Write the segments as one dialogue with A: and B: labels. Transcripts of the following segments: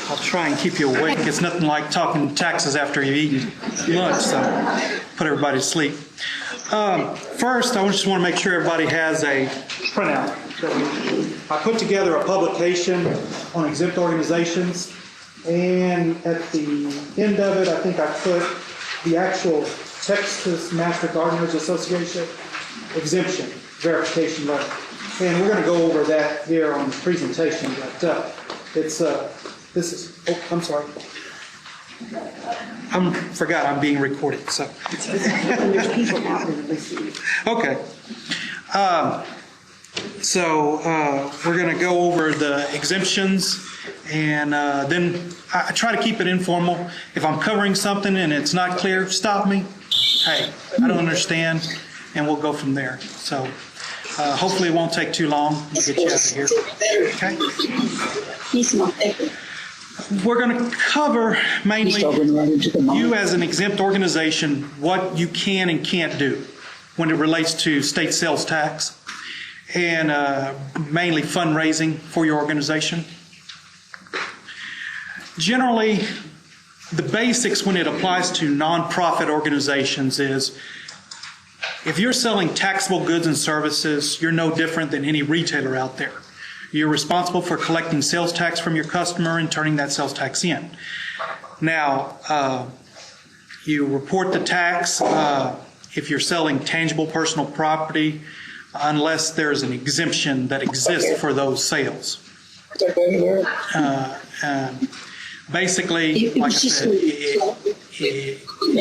A: I'll try and keep you awake. It's nothing like talking taxes after you've eaten lunch, so put everybody to sleep. First, I just want to make sure everybody has a printout. I put together a publication on exempt organizations, and at the end of it, I think I put the actual Texas Master Gardeners Association exemption verification letter. And we're going to go over that here on the presentation, but I'm sorry. I forgot I'm being recorded, so.
B: There's people out there listening.
A: Okay. We're going to go over the exemptions, and then I try to keep it informal. If I'm covering something and it's not clear, stop me. Hey, I don't understand, and we'll go from there. So hopefully it won't take too long. We'll get you out of here. Okay? We're going to cover mainly you as an exempt organization, what you can and can't do when it relates to state sales tax, and mainly fundraising for your organization. Generally, the basics when it applies to nonprofit organizations is if you're selling taxable goods and services, you're no different than any retailer out there. You're responsible for collecting sales tax from your customer and turning that sales tax in. Now, you report the tax if you're selling tangible personal property, unless there's an exemption that exists for those sales. Basically, like I said,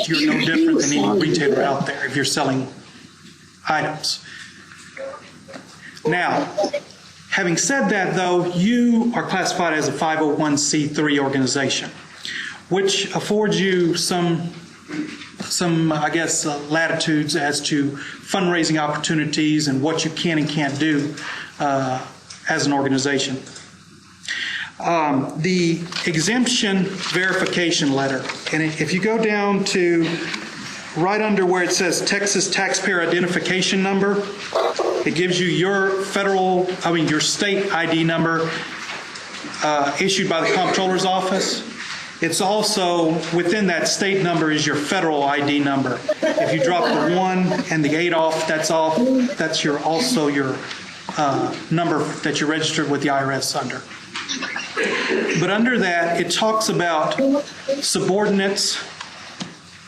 A: you're no different than any retailer out there if you're selling items. Now, having said that, though, you are classified as a 501c3 organization, which affords you some latitudes as to fundraising opportunities and what you can and can't do as an organization. The exemption verification letter, and if you go down to right under where it says Texas Taxpayer Identification Number, it gives you your your state ID number issued by the Comptroller's Office. It's also, within that state number is your federal ID number. If you drop the 1 and the 8 off, that's also your number that you're registered with the IRS under. But under that, it talks about subordinates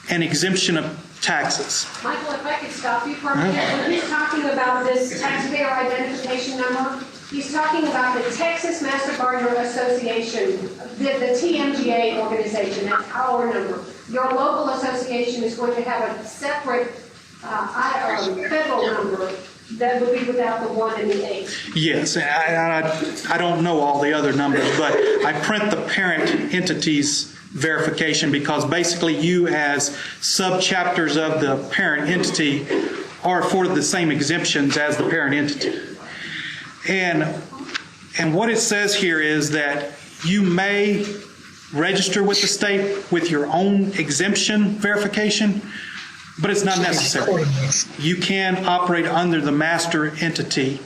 A: and exemption of taxes.
C: Michael, if I could stop you for a minute. When he's talking about this taxpayer identification number, he's talking about the Texas Master Gardener Association, the TMGA organization. That's our number. Your local association is going to have a separate federal number that would be without the 1 and the 8.
A: Yes, I don't know all the other numbers, but I print the parent entity's verification because basically you as sub-chapters of the parent entity are afforded the same exemptions as the parent entity. And what it says here is that you may register with the state with your own exemption verification, but it's not necessary. You can operate under the master entity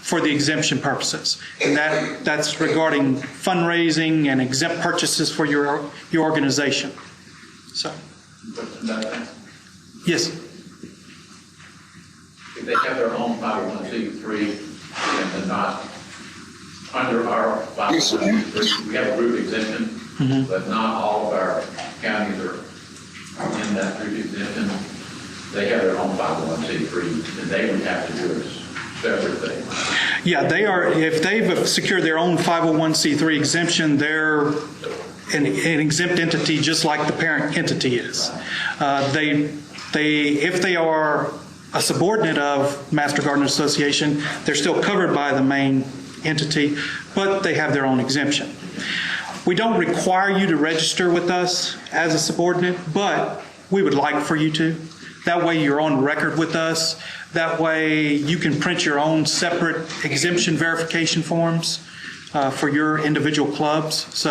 A: for the exemption purposes. And that's regarding fundraising and exempt purchases for your organization. So, yes.
D: If they have their own 501c3 and they're not under our 501c3, we have a group exemption, but not all of our counties are in that group exemption. They have their own 501c3, and they would have to do a separate thing.
A: Yeah, they are. If they've secured their own 501c3 exemption, they're an exempt entity just like the parent entity is. If they are a subordinate of Master Gardener Association, they're still covered by the main entity, but they have their own exemption. We don't require you to register with us as a subordinate, but we would like for you to. That way you're on record with us. That way you can print your own separate exemption verification forms for your individual clubs.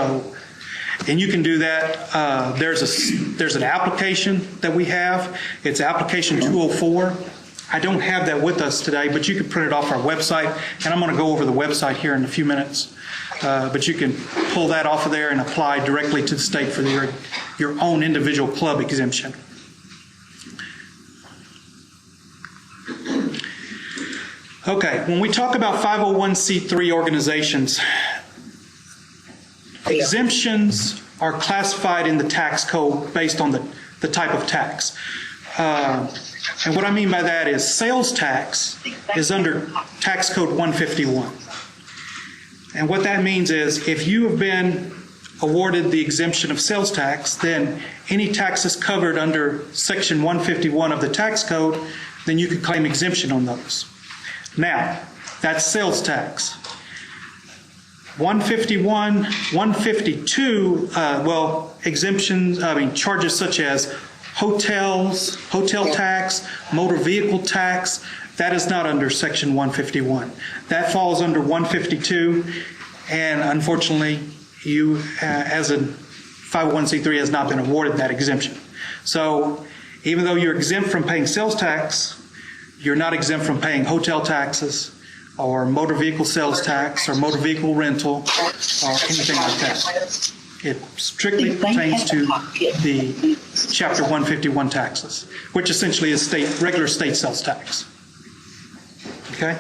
A: And you can do that. There's an application that we have. It's application 204. I don't have that with us today, but you can print it off our website, and I'm going to go over the website here in a few minutes. But you can pull that off of there and apply directly to the state for your own individual club exemption. Okay, when we talk about 501c3 organizations, exemptions are classified in the tax code based on the type of tax. And what I mean by that is sales tax is under tax code 151. And what that means is if you have been awarded the exemption of sales tax, then any taxes covered under section 151 of the tax code, then you could claim exemption on those. Now, that's sales tax. 151, 152, exemptions, charges such as hotel tax, motor vehicle tax, that is not under section 151. That falls under 152, and unfortunately, you, as a 501c3, has not been awarded that exemption. So, even though you're exempt from paying sales tax, you're not exempt from paying hotel taxes, or motor vehicle sales tax, or motor vehicle rental, or anything like that. It strictly pertains to the Chapter 151 taxes, which essentially is regular state sales tax. Okay?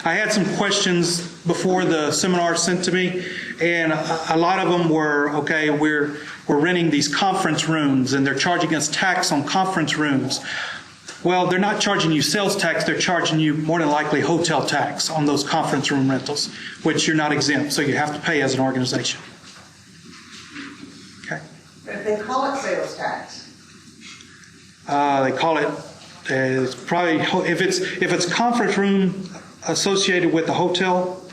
A: I had some questions before the seminar sent to me, and a lot of them were, okay, we're renting these conference rooms, and they're charging us tax on conference rooms. Well, they're not charging you sales tax, they're charging you more than likely hotel tax on those conference room rentals, which you're not exempt, so you have to pay as an organization. Okay.
E: If they call it sales tax.
A: They call it, it's probably, if it's conference room associated with the hotel,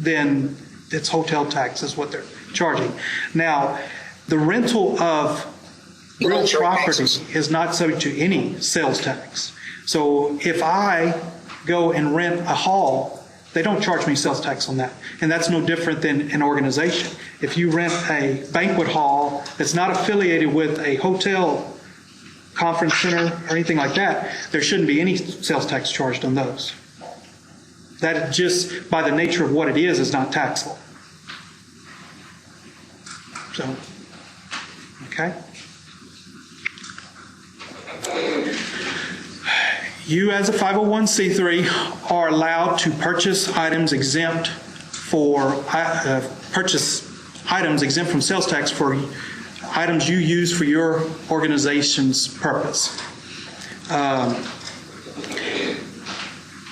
A: then it's hotel tax is what they're charging. Now, the rental of real property is not subject to any sales tax. So if I go and rent a hall, they don't charge me sales tax on that. And that's no different than an organization. If you rent a banquet hall that's not affiliated with a hotel, conference center, or anything like that, there shouldn't be any sales tax charged on those. That just, by the nature of what it is not taxable. So, okay. You as a 501c3 are allowed to purchase items exempt from sales tax for items you use for your organization's purpose.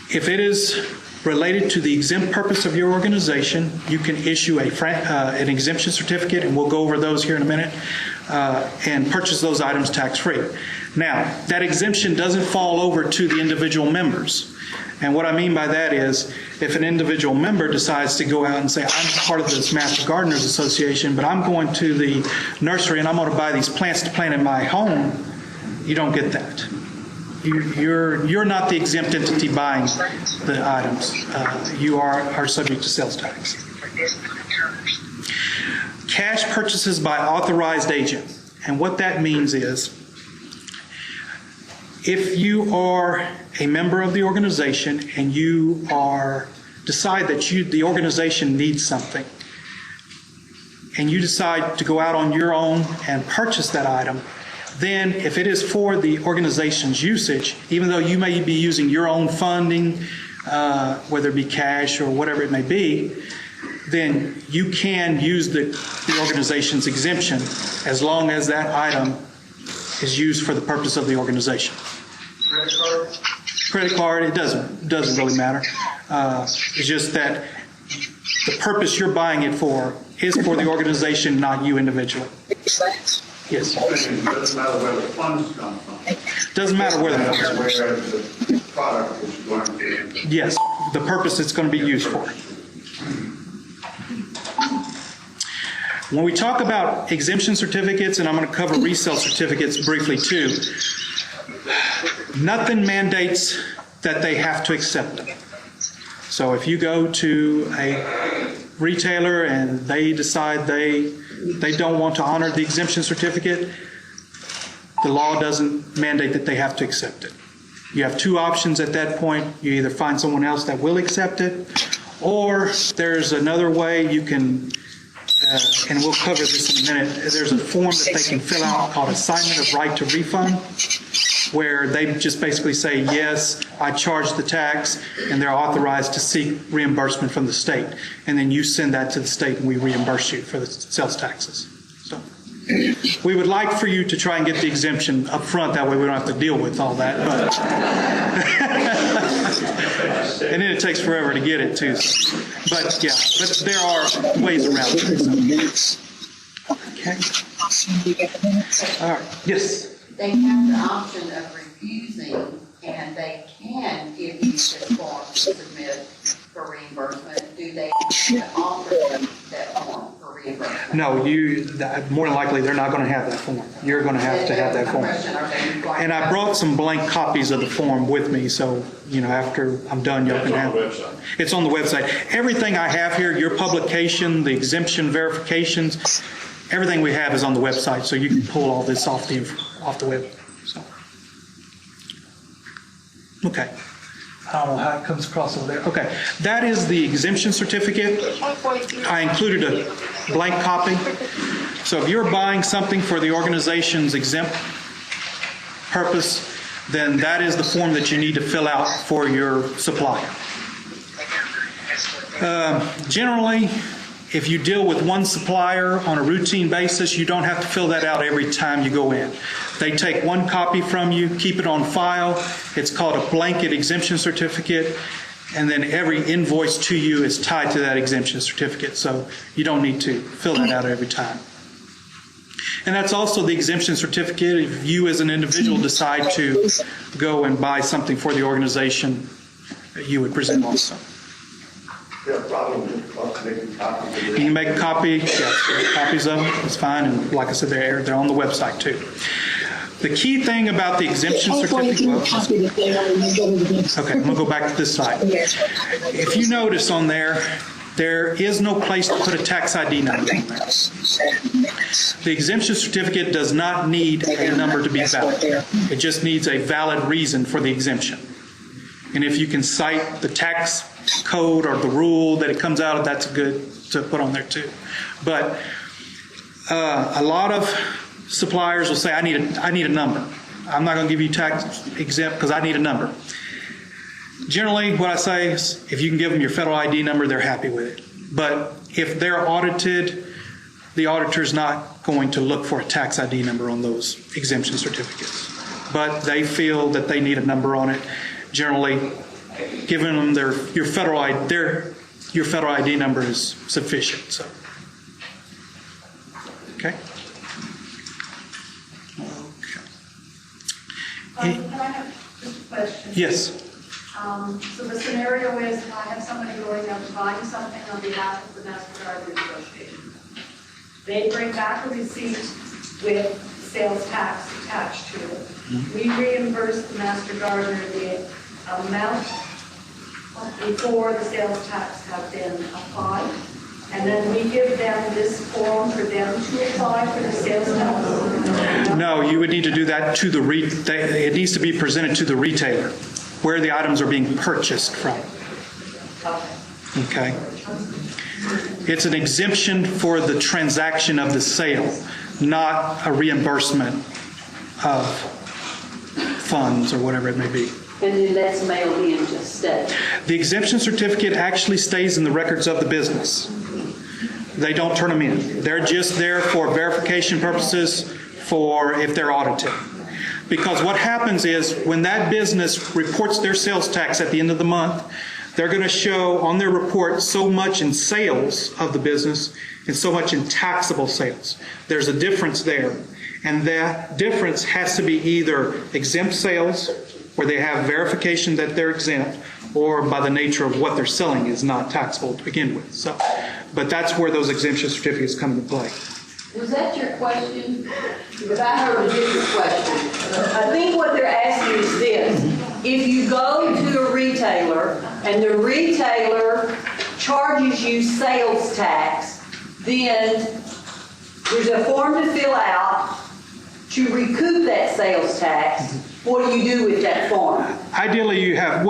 A: If it is related to the exempt purpose of your organization, you can issue an exemption certificate, and we'll go over those here in a minute, and purchase those items tax-free. Now, that exemption doesn't fall over to the individual members. And what I mean by that is, if an individual member decides to go out and say, I'm part of this Master Gardeners Association, but I'm going to the nursery and I'm going to buy these plants to plant in my home, you don't get that. You're not the exempt entity buying the items. You are subject to sales tax. Cash purchases by authorized agent. And what that means is, if you are a member of the organization and you decide that the organization needs something, and you decide to go out on your own and purchase that item, then if it is for the organization's usage, even though you may be using your own funding, whether it be cash or whatever it may be, then you can use the organization's exemption as long as that item is used for the purpose of the organization.
E: Credit card?
A: Credit card, it doesn't really matter. It's just that the purpose you're buying it for is for the organization, not you individually. Yes.
F: It doesn't matter where the funds come from.
A: Doesn't matter where the funds come
F: Where the product is going to be.
A: Yes, the purpose it's going to be used for. When we talk about exemption certificates, and I'm going to cover resale certificates briefly too, nothing mandates that they have to accept them. So if you go to a retailer and they decide they don't want to honor the exemption certificate, the law doesn't mandate that they have to accept it. You have two options at that point. You either find someone else that will accept it, or there's another way you can, and we'll cover this in a minute, there's a form that they can fill out called Assignment of Right to Refund, where they just basically say, yes, I charged the tax, and they're authorized to seek reimbursement from the state. And then you send that to the state, and we reimburse you for the sales taxes. So we would like for you to try and get the exemption up front. That way we don't have to deal with all that. But and then it takes forever to get it, too. So. But, yeah, but there are ways around it. So. Okay. All right. Yes.
G: They have the option of refusing, and they can give you this form to submit for reimbursement. Do they have to offer them that form for reimbursement?
A: No, more than likely, they're not going to have that form. You're going to have that form. And I brought some blank copies of the form with me, so, after I'm done, y'all can have it. It's on the website. Everything I have here, your publication, the exemption verifications, everything we have is on the website, so you can pull all this off the web. So. Okay. I don't know how it comes across over there. Okay. That is the exemption certificate. I included a blank copy. So if you're buying something for the organization's exempt purpose, then that is the form that you need to fill out for your supplier. Generally, if you deal with one supplier on a routine basis, you don't have to fill that out every time you go in. They take one copy from you, keep it on file. It's called a blanket exemption certificate, and then every invoice to you is tied to that exemption certificate, so you don't need to fill that out every time. And that's also the exemption certificate if you as an individual decide to go and buy something for the organization that you would present also.
F: Yeah, probably make a copy.
A: You can make a copy, copies of them, it's fine, and like I said, they're on the website too. The key thing about the exemption certificate, okay, I'm going to go back to this slide. If you notice on there is no place to put a tax ID number on there. The exemption certificate does not need a number to be valid. It just needs a valid reason for the exemption. And if you can cite the tax code or the rule that it comes out of, that's good to put on there too. But a lot of suppliers will say, I need a number. I'm not going to give you tax exempt because I need a number. Generally, what I say is if you can give them your federal ID number, they're happy with it. But if they're audited, the auditor's not going to look for a tax ID number on those exemption certificates. But they feel that they need a number on it. Generally, giving them your federal ID number is sufficient. So, okay.
H: Can I have just a question?
A: Yes.
H: So the scenario is I have somebody going out buying something on behalf of the Master Gardener Association. They bring back a receipt with sales tax attached to it. We reimburse the Master Gardener the amount before the sales tax have been applied. And then we give them this form for them to apply for the sales tax?
A: No, you would need to do that to it needs to be presented to the retailer where the items are being purchased from. Okay. It's an exemption for the transaction of the sale, not a reimbursement of funds or whatever it may be.
B: And then that's mailed in to state.
A: The exemption certificate actually stays in the records of the business. They don't turn them in. They're just there for verification purposes for if they're audited. Because what happens is when that business reports their sales tax at the end of the month, they're going to show on their report so much in sales of the business and so much in taxable sales. There's a difference there. And that difference has to be either exempt sales, where they have verification that they're exempt, or by the nature of what they're selling is not taxable to begin with. So, but that's where those exemption certificates come into play.
G: Was that your question? Because I heard a different question. I think what they're asking is this. If you go to a retailer and the retailer charges you sales tax, then there's a form to fill out to recoup that sales tax, What do you do with that form?
A: Ideally, you have,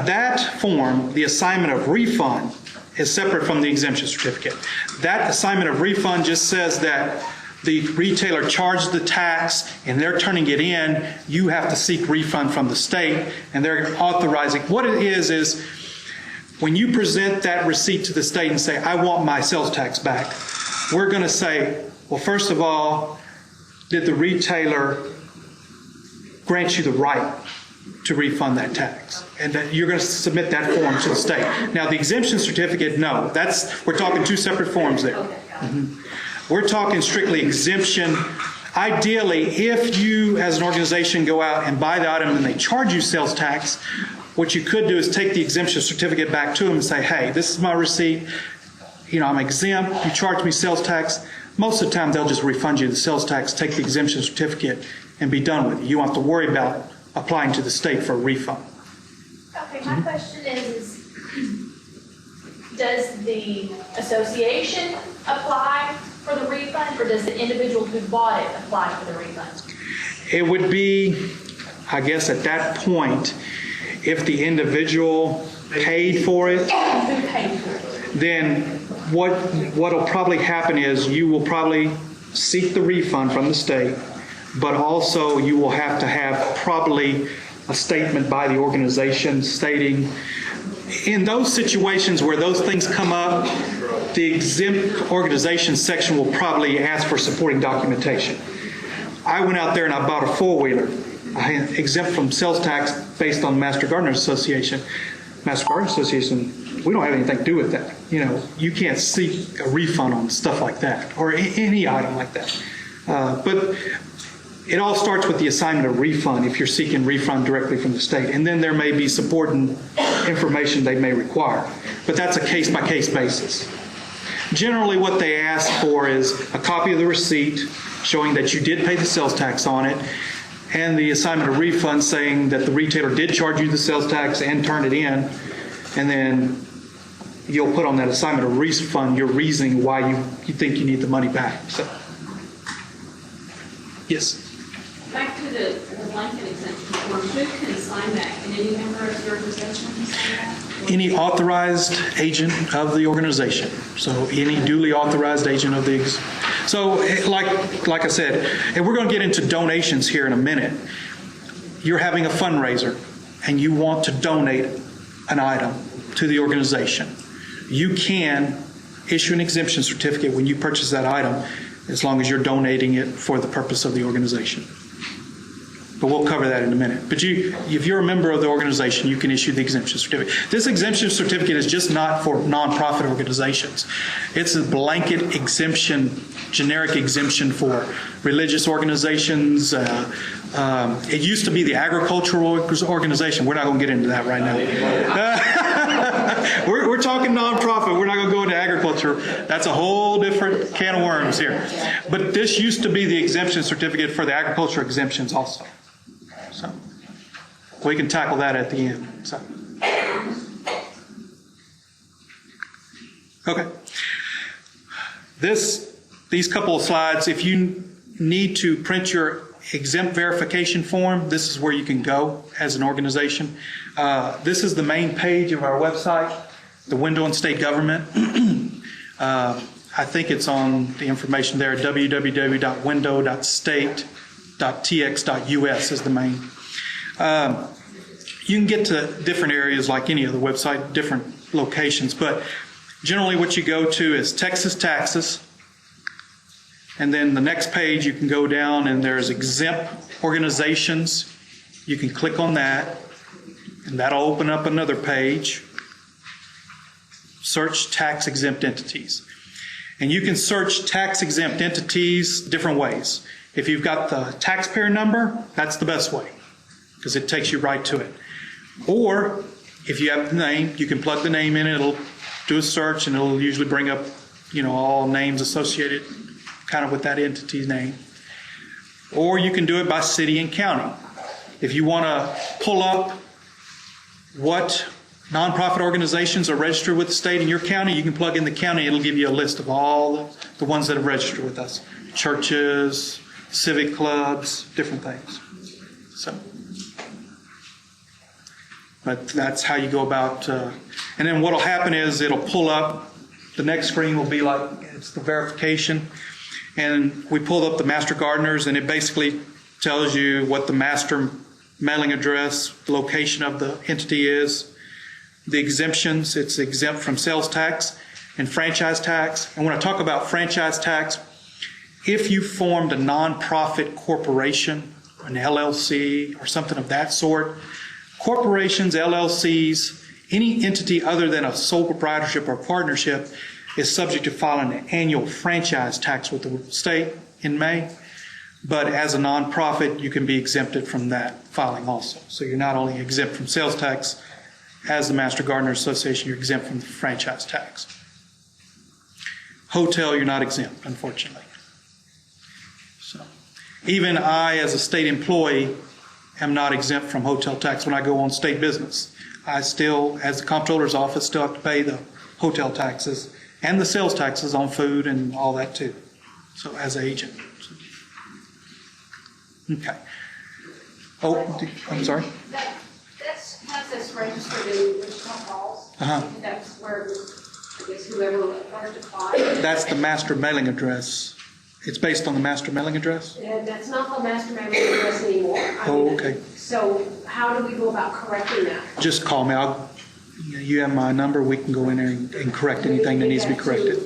A: that form, the assignment of refund, is separate from the exemption certificate. That assignment of refund just says that the retailer charged the tax and they're turning it in. You have to seek refund from the state, and they're authorizing. What it is when you present that receipt to the state and say, I want my sales tax back, we're going to say, well, first of all, did the retailer grant you the right to refund that tax? And that you're going to submit that form to the state. Now, the exemption certificate, no. We're talking two separate forms there. We're talking strictly exemption. Ideally, if you as an organization go out and buy the item and they charge you sales tax, what you could do is take the exemption certificate back to them and say, hey, this is my receipt. I'm exempt. You charge me sales tax. Most of the time, they'll just refund you the sales tax, take the exemption certificate, and be done with it. You don't have to worry about applying to the state for a refund.
I: Okay, my question is, does the association apply for the refund, or does the individual who bought it apply for the refund?
A: It would be, I guess, at that point, if the individual paid for it,
I: Who paid for it?
A: then what'll probably happen is you will probably seek the refund from the state, but also you will have to have probably a statement by the organization stating, in those situations where those things come up, the exempt organization section will probably ask for supporting documentation. I went out there and I bought a four-wheeler. I exempt from sales tax based on the Master Gardener Association. Master Gardener Association, we don't have anything to do with that. You can't seek a refund on stuff like that or any item like that. But it all starts with the assignment of refund if you're seeking refund directly from the state. And then there may be supporting information they may require. But that's a case-by-case basis. Generally, what they ask for is a copy of the receipt showing that you did pay the sales tax on it, and the assignment of refund saying that the retailer did charge you the sales tax and turn it in, and then you'll put on that assignment of refund your reasoning why you think you need the money back. So, yes?
B: Back to the blanket exemption form, who can sign that? Can any member of the organization sign that?
A: Any authorized agent of the organization. So any duly authorized agent of the... So like I said, and we're going to get into donations here in a minute. You're having a fundraiser and you want to donate an item to the organization. You can issue an exemption certificate when you purchase that item as long as you're donating it for the purpose of the organization. But we'll cover that in a minute. But if you're a member of the organization, you can issue the exemption certificate. This exemption certificate is just not for nonprofit organizations. It's a blanket exemption, generic exemption for religious organizations. It used to be the agricultural organization. We're not going to get into that right now. We're talking nonprofit. We're not going to go into agriculture. That's a whole different can of worms here. But this used to be the exemption certificate for the agriculture exemptions also. So we can tackle that at the end. So. Okay. These couple of slides, if you need to print your exempt verification form, this is where you can go as an organization. This is the main page of our website, the window on state government. I think it's on the information there, www.window.state.tx.us is the main. You can get to different areas like any other website, different locations, but generally what you go to is Texas taxes, and then the next page you can go down and there's exempt organizations. You can click on that, and that'll open up another page. Search tax exempt entities. And you can search tax exempt entities different ways. If you've got the taxpayer number, that's the best way because it takes you right to it. Or if you have the name, you can plug the name in, it'll do a search and it'll usually bring up, all names associated kind of with that entity's name. Or you can do it by city and county. If you want to pull up what nonprofit organizations are registered with the state in your county, you can plug in the county. It'll give you a list of all the ones that have registered with us. Churches, civic clubs, different things. So, but that's how you go about, and then what'll happen is it'll pull up, the next screen will be like, it's the verification, and we pull up the master gardeners, and it basically tells you what the master mailing address, the location of the entity is, the exemptions, it's exempt from sales tax and franchise tax. And when I talk about franchise tax, if you formed a nonprofit corporation, an LLC or something of that sort, corporations, LLCs, any entity other than a sole proprietorship or partnership is subject to filing an annual franchise tax with the state in May. But as a nonprofit, you can be exempted from that filing also. So you're not only exempt from sales tax, as the Master Gardener Association, you're exempt from the franchise tax. Hotel, you're not exempt, unfortunately. So even I, as a state employee, am not exempt from hotel tax when I go on state business. I still, as the comptroller's office, still have to pay the hotel taxes and the sales taxes on food and all that too. So as an agent. Okay. Oh, I'm sorry?
C: That's this registered in Wichita Falls.
A: Uh-huh.
C: That's where, I guess, whoever first applied.
A: That's the master mailing address. It's based on the master mailing address?
C: That's not the master mailing address anymore.
A: Oh, okay.
C: So how do we go about correcting that?
A: Just call me. You have my number. We can go in there and correct anything that needs to be corrected.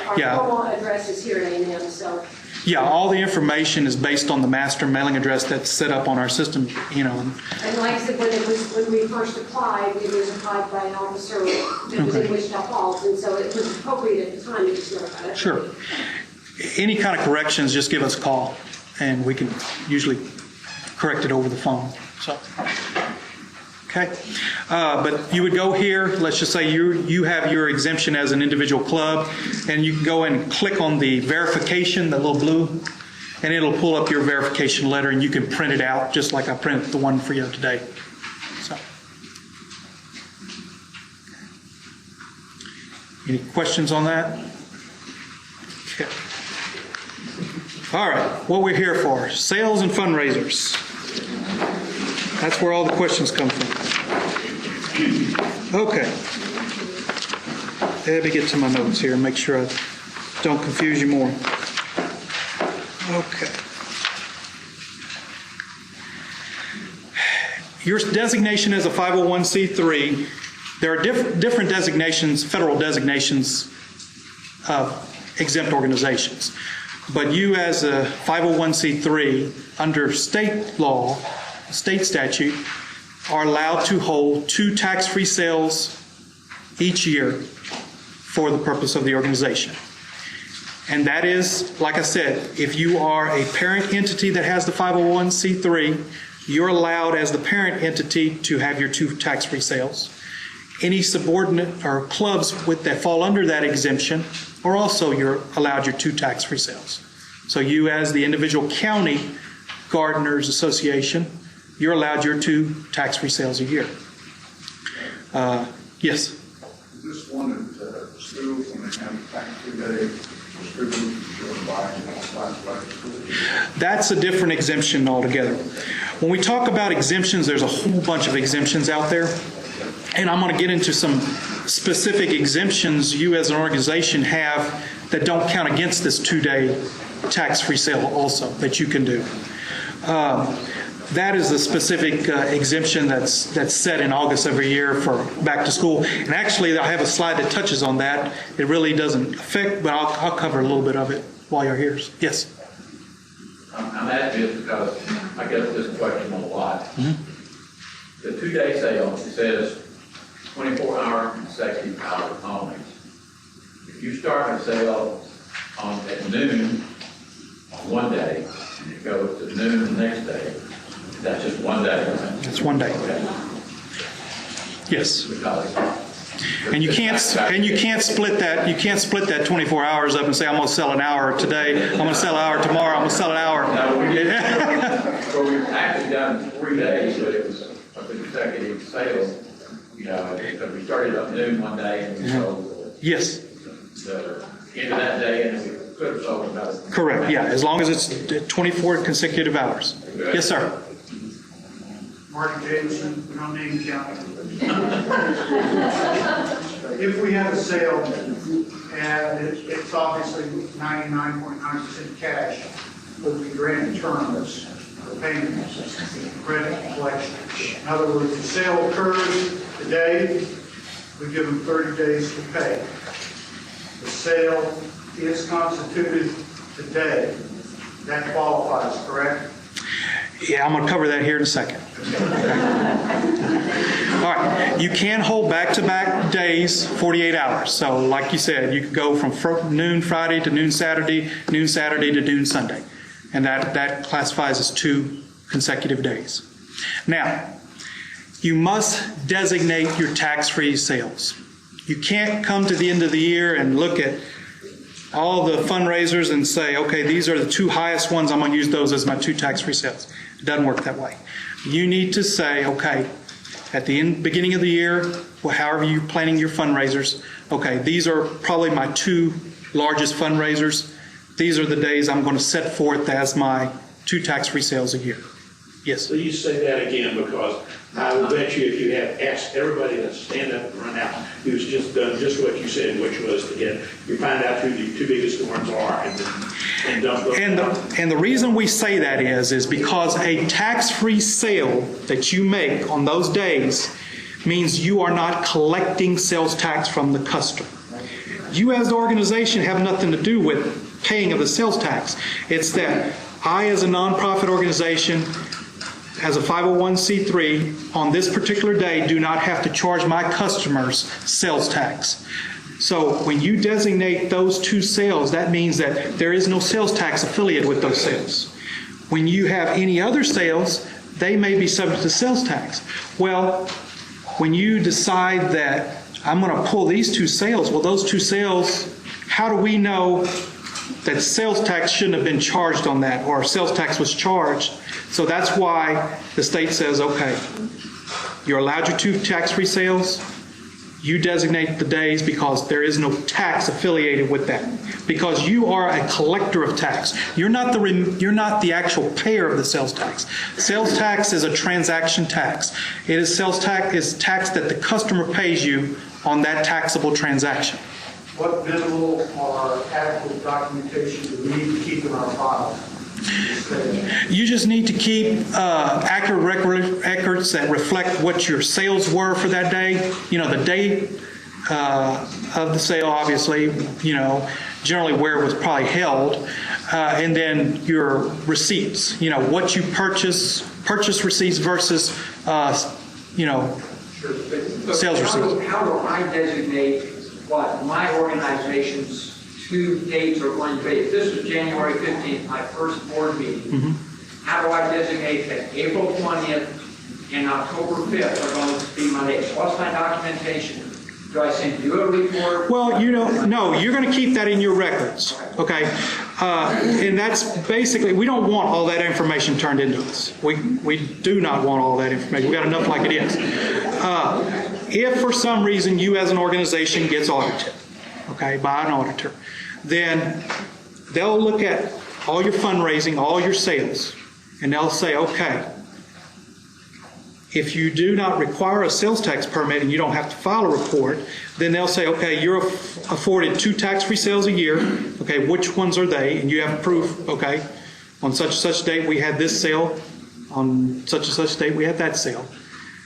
C: Our
A: Yeah.
C: formal address is here at A&M, so.
A: Yeah, all the information is based on the master mailing address that's set up on our system, you know.
C: And like I said, when we first applied, it was applied by an officer that was in Wichita Falls, and so it was appropriate at the time to just notify it.
A: Sure. Any kind of corrections, just give us a call, and we can usually correct it over the phone. So, okay. But you would go here, let's just say you have your exemption as an individual club, and you can go and click on the verification, the little blue, and it'll pull up your verification letter, and you can print it out, just like I printed the one for you today. So, any questions on that? Okay. All right, what we're here for, sales and fundraisers. That's where all the questions come from. Okay. Let me get to my notes here and make sure I don't confuse you more. Okay. Your designation as a 501c3, there are different designations, federal designations of exempt organizations. But you as a 501c3, under state law, state statute, are allowed to hold 2 tax-free sales each year for the purpose of the organization. And that is, like I said, if you are a parent entity that has the 501c3, you're allowed as the parent entity to have your 2 tax-free sales. Any subordinate or clubs that fall under that exemption are also you're allowed your 2 tax-free sales. So you as the individual county gardeners association, you're allowed your 2 tax-free sales a year. Yes?
F: Just wanted schools when they have tax-free day, distribute to buy and
A: That's a different exemption altogether. When we talk about exemptions, there's a whole bunch of exemptions out there. And I'm going to get into some specific exemptions you as an organization have that don't count against this 2-day tax-free sale also that you can do. That is a specific exemption that's set in August every year for back to school. And actually, I have a slide that touches on that. It really doesn't affect, but I'll cover a little bit of it while you're here. Yes?
D: I'm asking this because I get this question a lot.
A: Mm-hmm.
D: The 2-day sale, it says 24-hour consecutive hours only. If you start a sale at noon on one day, and it goes to noon the next day, that's just one day, right?
A: It's 1 day.
D: Okay.
A: Yes.
D: Because
A: And you can't split that. You can't split that 24 hours up and say I'm going to sell an hour today. I'm going to sell an hour tomorrow. I'm going to sell an hour.
D: No, we did. Well, we've actually done 3 days, but it was a consecutive sale. You know, because we started at noon one day and we sold
A: Yes.
D: the end of that day, and we could have sold about.
A: Correct. Yeah. As long as it's 24 consecutive hours. Yes, sir.
F: Marty Jameson, we don't name county. If we have a sale and it's obviously 99.9% cash, but we grant terms for payment, credit collection. In other words, the sale occurs today, we give them 30 days to pay. The sale is constituted today. That qualifies, correct?
A: Yeah, I'm going to cover that here in a second. All right, you can hold back-to-back days, 48 hours. So like you said, you could go from noon Friday to noon Saturday to noon Sunday. And that classifies as 2 consecutive days. Now, you must designate your tax-free sales. You can't come to the end of the year and look at all the fundraisers and say, okay, these are the 2 highest ones, I'm going to use those as my 2 tax-free sales. It doesn't work that way. You need to say, okay, at the beginning of the year, well, however you're planning your fundraisers, okay, these are probably my 2 largest fundraisers. These are the days I'm going to set forth as my 2 tax-free sales a year. Yes?
J: So you say that again, because I will bet you if you had asked everybody to stand up and run out, who's just done just what you said, which was to get, you find out who the 2 biggest ones are and dump those.
A: And the reason we say that is because a tax-free sale that you make on those days means you are not collecting sales tax from the customer. You as the organization have nothing to do with paying of the sales tax. It's that I as a nonprofit organization, as a 501c3, on this particular day do not have to charge my customers sales tax. So when you designate those 2 sales, that means that there is no sales tax affiliated with those sales. When you have any other sales, they may be subject to sales tax. Well, when you decide that I'm going to pull these 2 sales, well, those 2 sales, how do we know that sales tax shouldn't have been charged on that, or sales tax was charged? So that's why the state says, okay, you're allowed your 2 tax-free sales. You designate the days because there is no tax affiliated with that. Because you are a collector of tax. You're not the actual payer of the sales tax. Sales tax is a transaction tax. It is sales tax is tax that the customer pays you on that taxable transaction.
F: What minimal or adequate documentation do we need to keep in our file?
A: You just need to keep accurate records that reflect what your sales were for that day. You know, the date of the sale, obviously, you know, generally where it was probably held, and then your receipts, you know, what you purchase receipts versus, you know, sales receipts.
K: How do I designate what my organization's 2 dates are going to be? If this is January 15th, my first board meeting, how do I designate that April 20th and October 5th are going to be my dates? What's my documentation? Do I send you a report?
A: Well, you don't. No, you're going to keep that in your records, okay? And that's basically, we don't want all that information turned into us. We do not want all that information. We've got enough like it is. If for some reason you as an organization gets audited, okay, by an auditor, then they'll look at all your fundraising, all your sales, and they'll say, okay, if you do not require a sales tax permit and you don't have to file a report, then they'll say, okay, you're afforded 2 tax-free sales a year. Okay, which ones are they? And you have proof, okay, on such and such date we had this sale, on such and such date we had that sale.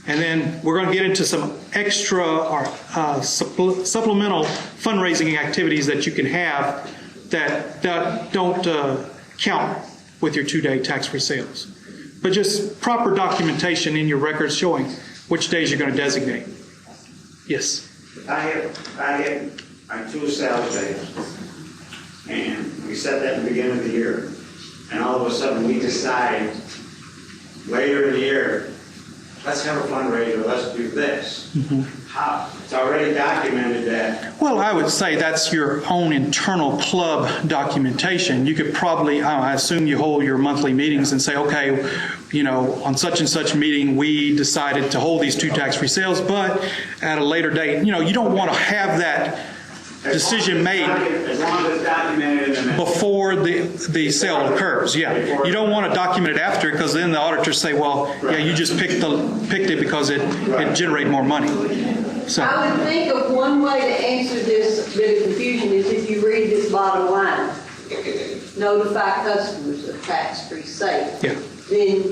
A: And then we're going to get into some extra or supplemental fundraising activities that you can have that don't count with your 2-day tax-free sales. But just proper documentation in your records showing which days you're going to designate. Yes?
L: I have my 2 sales days, and we set that at the beginning of the year, and all of a sudden we decide later in the year, let's have a fundraiser, let's do this. How? It's already documented that.
A: Well, I would say that's your own internal club documentation. You could probably, I assume you hold your monthly meetings and say, okay, you know, on such and such meeting, we decided to hold these 2 tax-free sales, but at a later date, you know, you don't want to have that decision made
L: As long as it's documented in the minutes.
A: before the sale occurs, yeah. You don't want to document it after, because then the auditors say, well, yeah, you just picked it because it generated more money. So,
G: I would think of one way to answer this bit of confusion is if you read this bottom line. Notify customers of tax-free sale.
A: yeah.
G: Then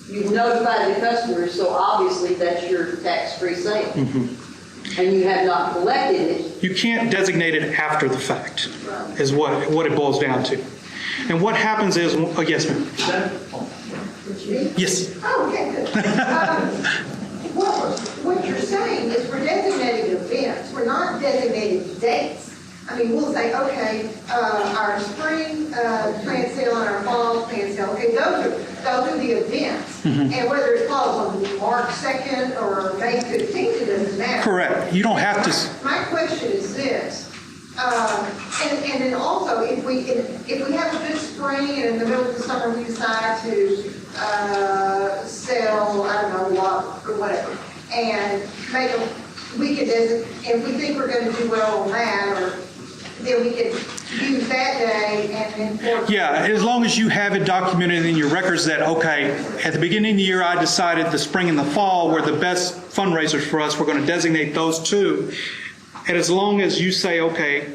G: you've notified the customers, so obviously that's your tax-free sale. And you have not collected it.
A: You can't designate it after the fact, is what it boils down to. And what happens is, oh, yes, ma'am. Yes.
E: Oh, okay, good. What you're saying is we're designating events, we're not designating dates. I mean, we'll say, okay, our spring plant sale and our fall plant sale, okay, those are the events. And whether it falls on March 2nd or May 15th, it doesn't matter.
A: Correct. You don't have to.
E: My question is this, and then also, if we have a good spring and in the middle of the summer we decide to sell, I don't know, or whatever, and if we think we're going to do well on that, or then we could use that day and then.
A: Yeah, as long as you have it documented in your records that, okay, at the beginning of the year, I decided the spring and the fall were the best fundraisers for us. We're going to designate those two. And as long as you say, okay,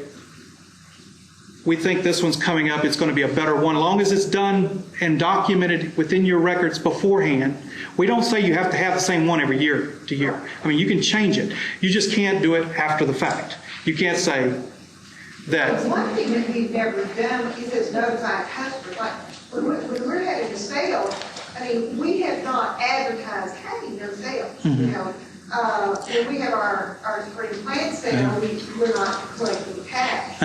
A: we think this one's coming up, it's going to be a better one. As long as it's done and documented within your records beforehand, we don't say you have to have the same one every year to year. I mean, you can change it. You just can't do it after the fact. You can't say that.
E: One thing that we've never done is this notify customers. Like when we're having a sale, I mean, we have not advertised having no sales. You know, when we have our spring plant sale, we're not collecting cash.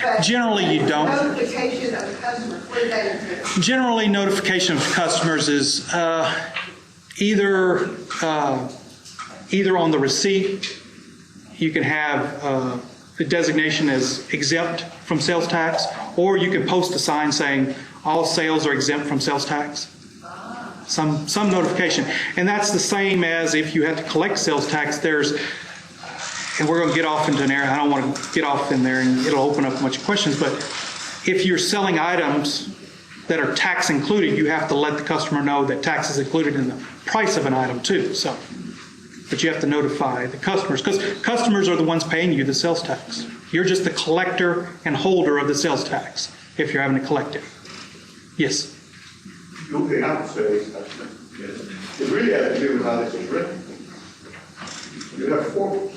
E: But
A: Generally, you don't.
E: Notification of customers, what does that entail?
A: Generally, notification of customers is either on the receipt. You can have the designation as exempt from sales tax, or you can post a sign saying all sales are exempt from sales tax. Some notification. And that's the same as if you have to collect sales tax, and we're going to get off into an area, I don't want to get off in there and it'll open up much questions, but if you're selling items that are tax included, you have to let the customer know that tax is included in the price of an item too. So, but you have to notify the customers, because customers are the ones paying you the sales tax. You're just the collector and holder of the sales tax if you're having to collect it. Yes.
M: The only thing I would say is it really has to do with how this is written. You have four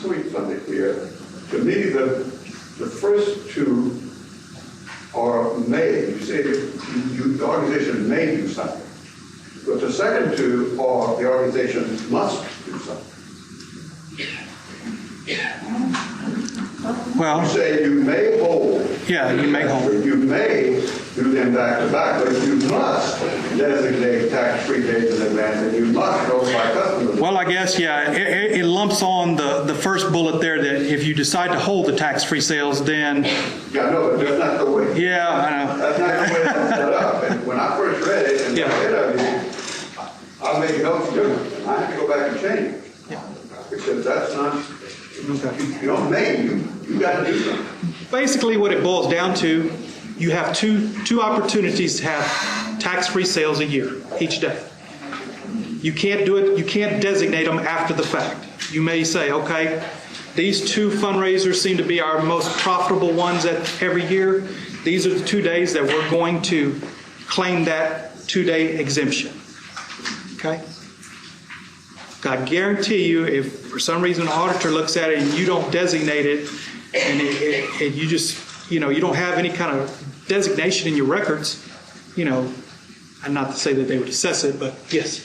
M: points on it here. To me, the first two are may. You say the organization may do something. But the second two are the organization must do something.
A: Well,
M: you say you may hold.
A: Yeah, you may hold.
M: You may do them back to back, but you must designate tax-free days in advance, and you must notify customers.
A: Well, I guess, yeah, it lumps on the first bullet there that if you decide to hold the tax-free sales, then.
M: Yeah, no, but that's not the way.
A: Yeah, I know.
M: That's not the way it's set up. And when I first read it and I interviewed, I made notes different. I had to go back and change it.
A: Yeah.
M: Because that's not,
A: Okay.
M: you don't make, you got to do something.
A: Basically, what it boils down to, you have two opportunities to have tax-free sales a year, each day. You can't do it, you can't designate them after the fact. You may say, okay, these two fundraisers seem to be our most profitable ones every year. These are the 2 days that we're going to claim that 2-day exemption. Okay? I guarantee you, if for some reason an auditor looks at it and you don't designate it, and you just, you don't have any kind of designation in your records, and not to say that they would assess it, but yes.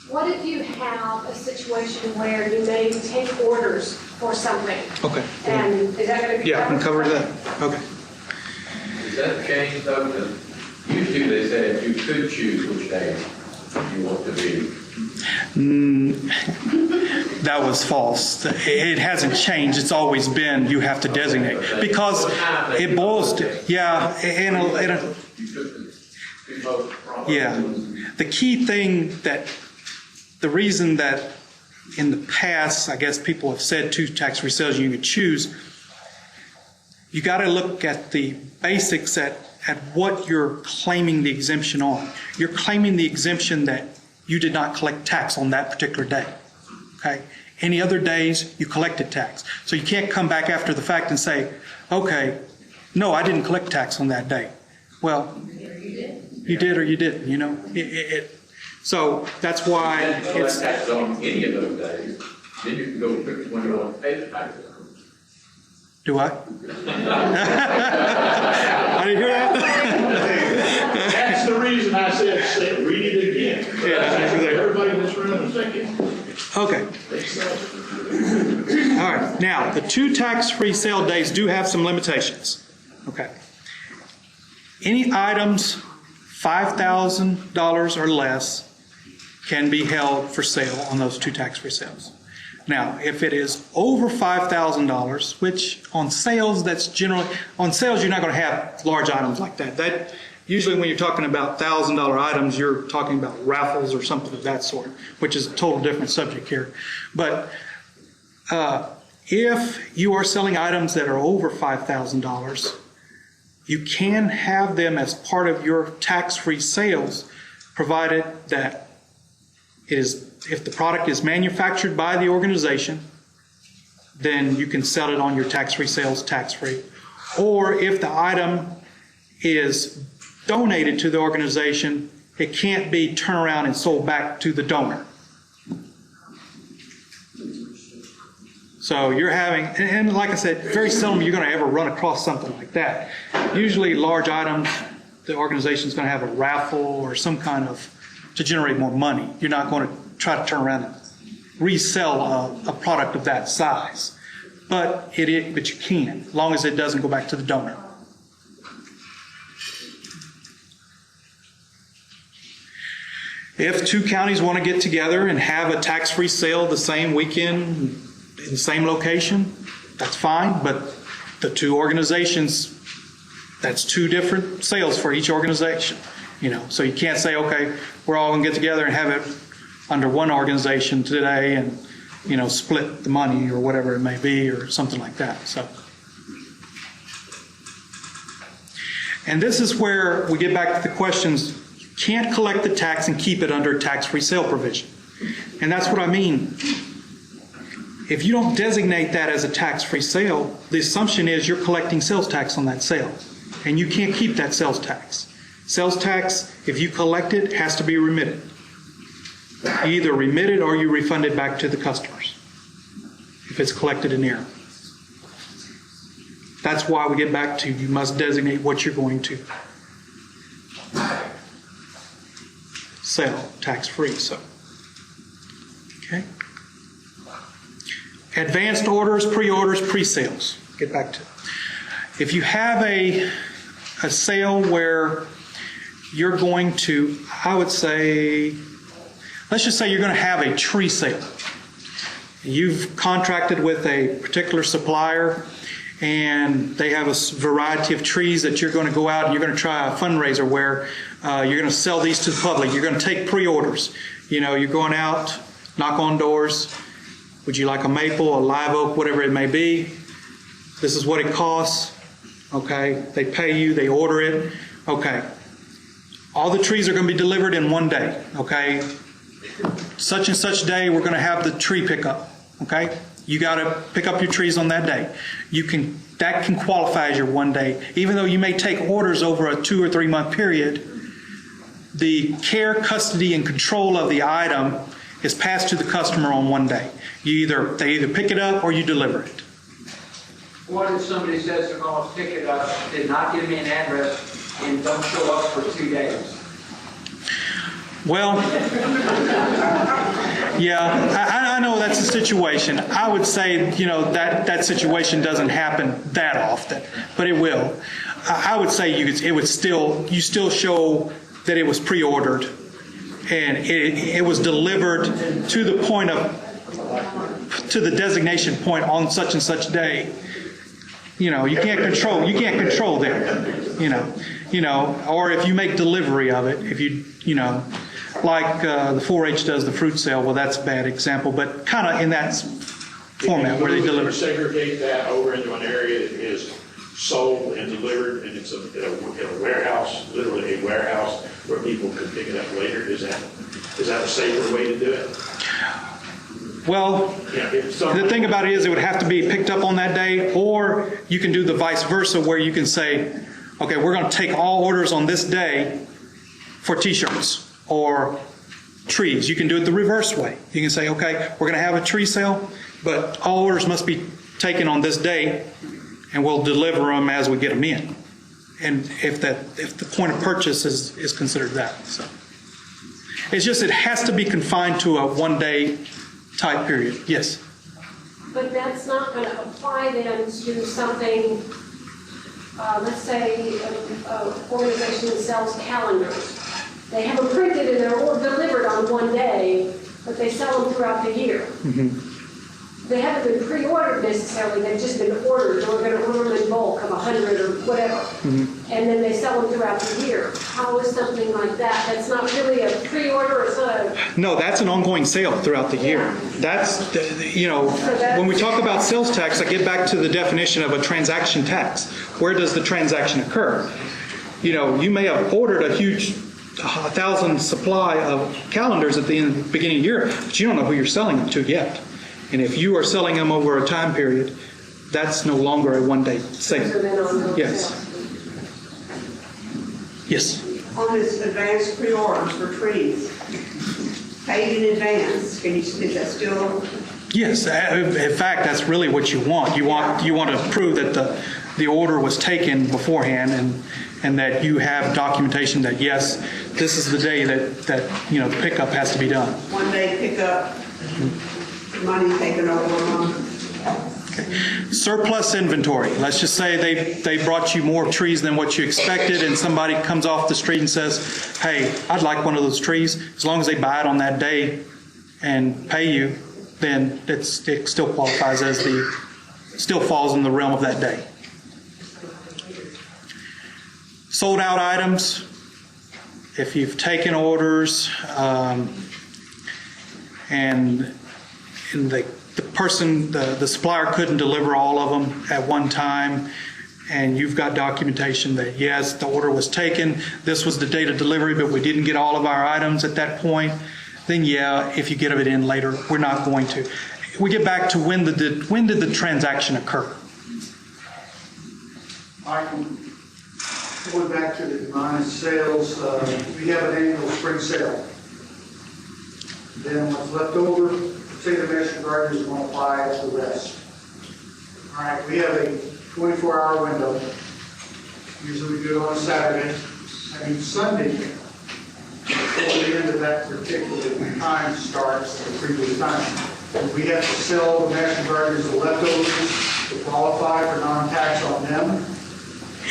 C: What if you have a situation where you may take orders for something?
A: Okay.
C: And is that going to be?
A: Yeah, I can cover that. Okay.
D: Is that changed though? Because usually they said you could choose which day you want to be.
A: That was false. It hasn't changed. It's always been you have to designate, because it boils to, yeah, yeah. The key thing the reason that in the past, I guess people have said 2 tax-free sales you could choose, you got to look at the basics at what you're claiming the exemption on. You're claiming the exemption that you did not collect tax on that particular day. Okay? Any other days, you collected tax. So you can't come back after the fact and say, okay, no, I didn't collect tax on that day. Well, you did or you didn't, you know. So that's why
D: And collect
A: it's...
D: taxes on any of those days, then you can go pick when you want to pay the taxes.
A: Do I? I didn't hear that.
J: That's the reason I said, read it again. Everybody in this room is thinking.
A: Okay. All right. Now, the 2 tax-free sale days do have some limitations. Okay. Any items $5,000 or less can be held for sale on those 2 tax-free sales. Now, if it is over $5,000, which on sales, that's generally, on sales, you're not going to have large items like that. That usually when you're talking about $1,000 items, you're talking about raffles or something of that sort, which is a total different subject here. But if you are selling items that are over $5,000, you can have them as part of your tax-free sales, provided that it is, if the product is manufactured by the organization, then you can sell it on your tax-free sales tax-free. Or if the item is donated to the organization, it can't be turned around and sold back to the donor. So you're having, and like I said, very seldom you're going to ever run across something like that. Usually large items, the organization is going to have a raffle or some kind of, to generate more money. You're not going to try to turn around and resell a product of that size. But you can, as long as it doesn't go back to the donor. If 2 counties want to get together and have a tax-free sale the same weekend in the same location, that's fine, but the 2 organizations, that's 2 different sales for each organization. You know, so you can't say, okay, we're all going to get together and have it under one organization today and, you know, split the money or whatever it may be or something like that. So, and this is where we get back to the questions. You can't collect the tax and keep it under tax-free sale provision. And that's what I mean. If you don't designate that as a tax-free sale, the assumption is you're collecting sales tax on that sale. And you can't keep that sales tax. Sales tax, if you collect it, has to be remitted. You either remit it or you refund it back to the customers if it's collected in error. That's why we get back to you must designate what you're going to sell tax-free. So, okay. Advanced orders, pre-orders, pre-sales. Get back to it. If you have a sale where you're going to, I would say, let's just say you're going to have a tree sale. You've contracted with a particular supplier and they have a variety of trees that you're going to go out and you're going to try a fundraiser where you're going to sell these to the public. You're going to take pre-orders. You know, you're going out, knock on doors. Would you like a maple, a live oak, whatever it may be? This is what it costs. Okay, they pay you, they order it. Okay, all the trees are going to be delivered in one day. Okay, such and such day we're going to have the tree pickup. Okay, you got to pick up your trees on that day. That can qualify as your one day, even though you may take orders over a 2 or 3 month period. The care, custody, and control of the item is passed to the customer on one day. They either pick it up or you deliver it.
K: What if somebody says they're going to pick it up, did not give me an address, and don't show up for 2 days?
A: Well, yeah, I know that's a situation. I would say, you know, that situation doesn't happen that often, but it will. I would say you still show that it was pre-ordered and it was delivered to the point to the designation point on such and such day. You know, you can't control that, you know, or if you make delivery of it, you know, like the 4-H does the fruit sale, well, that's a bad example, but kind of in that format where they deliver.
J: Segregate that over into an area that is sold and delivered, and it's in a warehouse, literally a warehouse, where people can pick it up later? Is that a safer way to do it?
A: Well,
J: Yeah, if
A: the thing about it is it would have to be picked up on that day, or you can do the vice versa where you can say, okay, we're going to take all orders on this day for t-shirts or trees. You can do it the reverse way. You can say, okay, we're going to have a tree sale, but all orders must be taken on this day, and we'll deliver them as we get them in. And if the point of purchase is considered that. So it's just, it has to be confined to a one-day type period. Yes.
C: But that's not going to apply then to something, let's say, an organization that sells calendars. They have them printed and they're all delivered on one day, but they sell them throughout the year. They haven't been pre-ordered necessarily, they've just been ordered, or we're going to order them in bulk of 100 or whatever. And then they sell them throughout the year. How is something like that? That's not really a pre-order, it's not a...
A: No, that's an ongoing sale throughout the year. That's, when we talk about sales tax, I get back to the definition of a transaction tax. Where does the transaction occur? You may have ordered a huge 1,000 supply of calendars at the beginning of the year, but you don't know who you're selling them to yet. And if you are selling them over a time period, that's no longer a one-day sale. Yes. Yes.
N: On this advanced pre-orders for trees, paid in advance, is that still?
A: Yes. In fact, that's really what you want. You want to prove that the order was taken beforehand, and that you have documentation that yes, this is the day that the pickup has to be done.
N: One day pickup. Money taken over a month.
A: Okay. Surplus inventory. Let's just say they brought you more trees than what you expected, and somebody comes off the street and says, hey, I'd like one of those trees. As long as they buy it on that day and pay you, then it still qualifies as still falls in the realm of that day. Sold out items. If you've taken orders and the person, the supplier couldn't deliver all of them at one time, and you've got documentation that yes, the order was taken, this was the date of delivery, but we didn't get all of our items at that point, then yeah, if you get it in later, we're not going to. We get back to when did the transaction occur?
F: I can go back to the combined sales. We have an annual spring sale. Then what's left over, say the master gardeners want to apply the rest. All right, we have a 24-hour window. Usually we do it on Saturday. Sunday, before the end of that particular time starts, the previous time. We have to sell the master gardeners the leftovers to qualify for non-tax on them.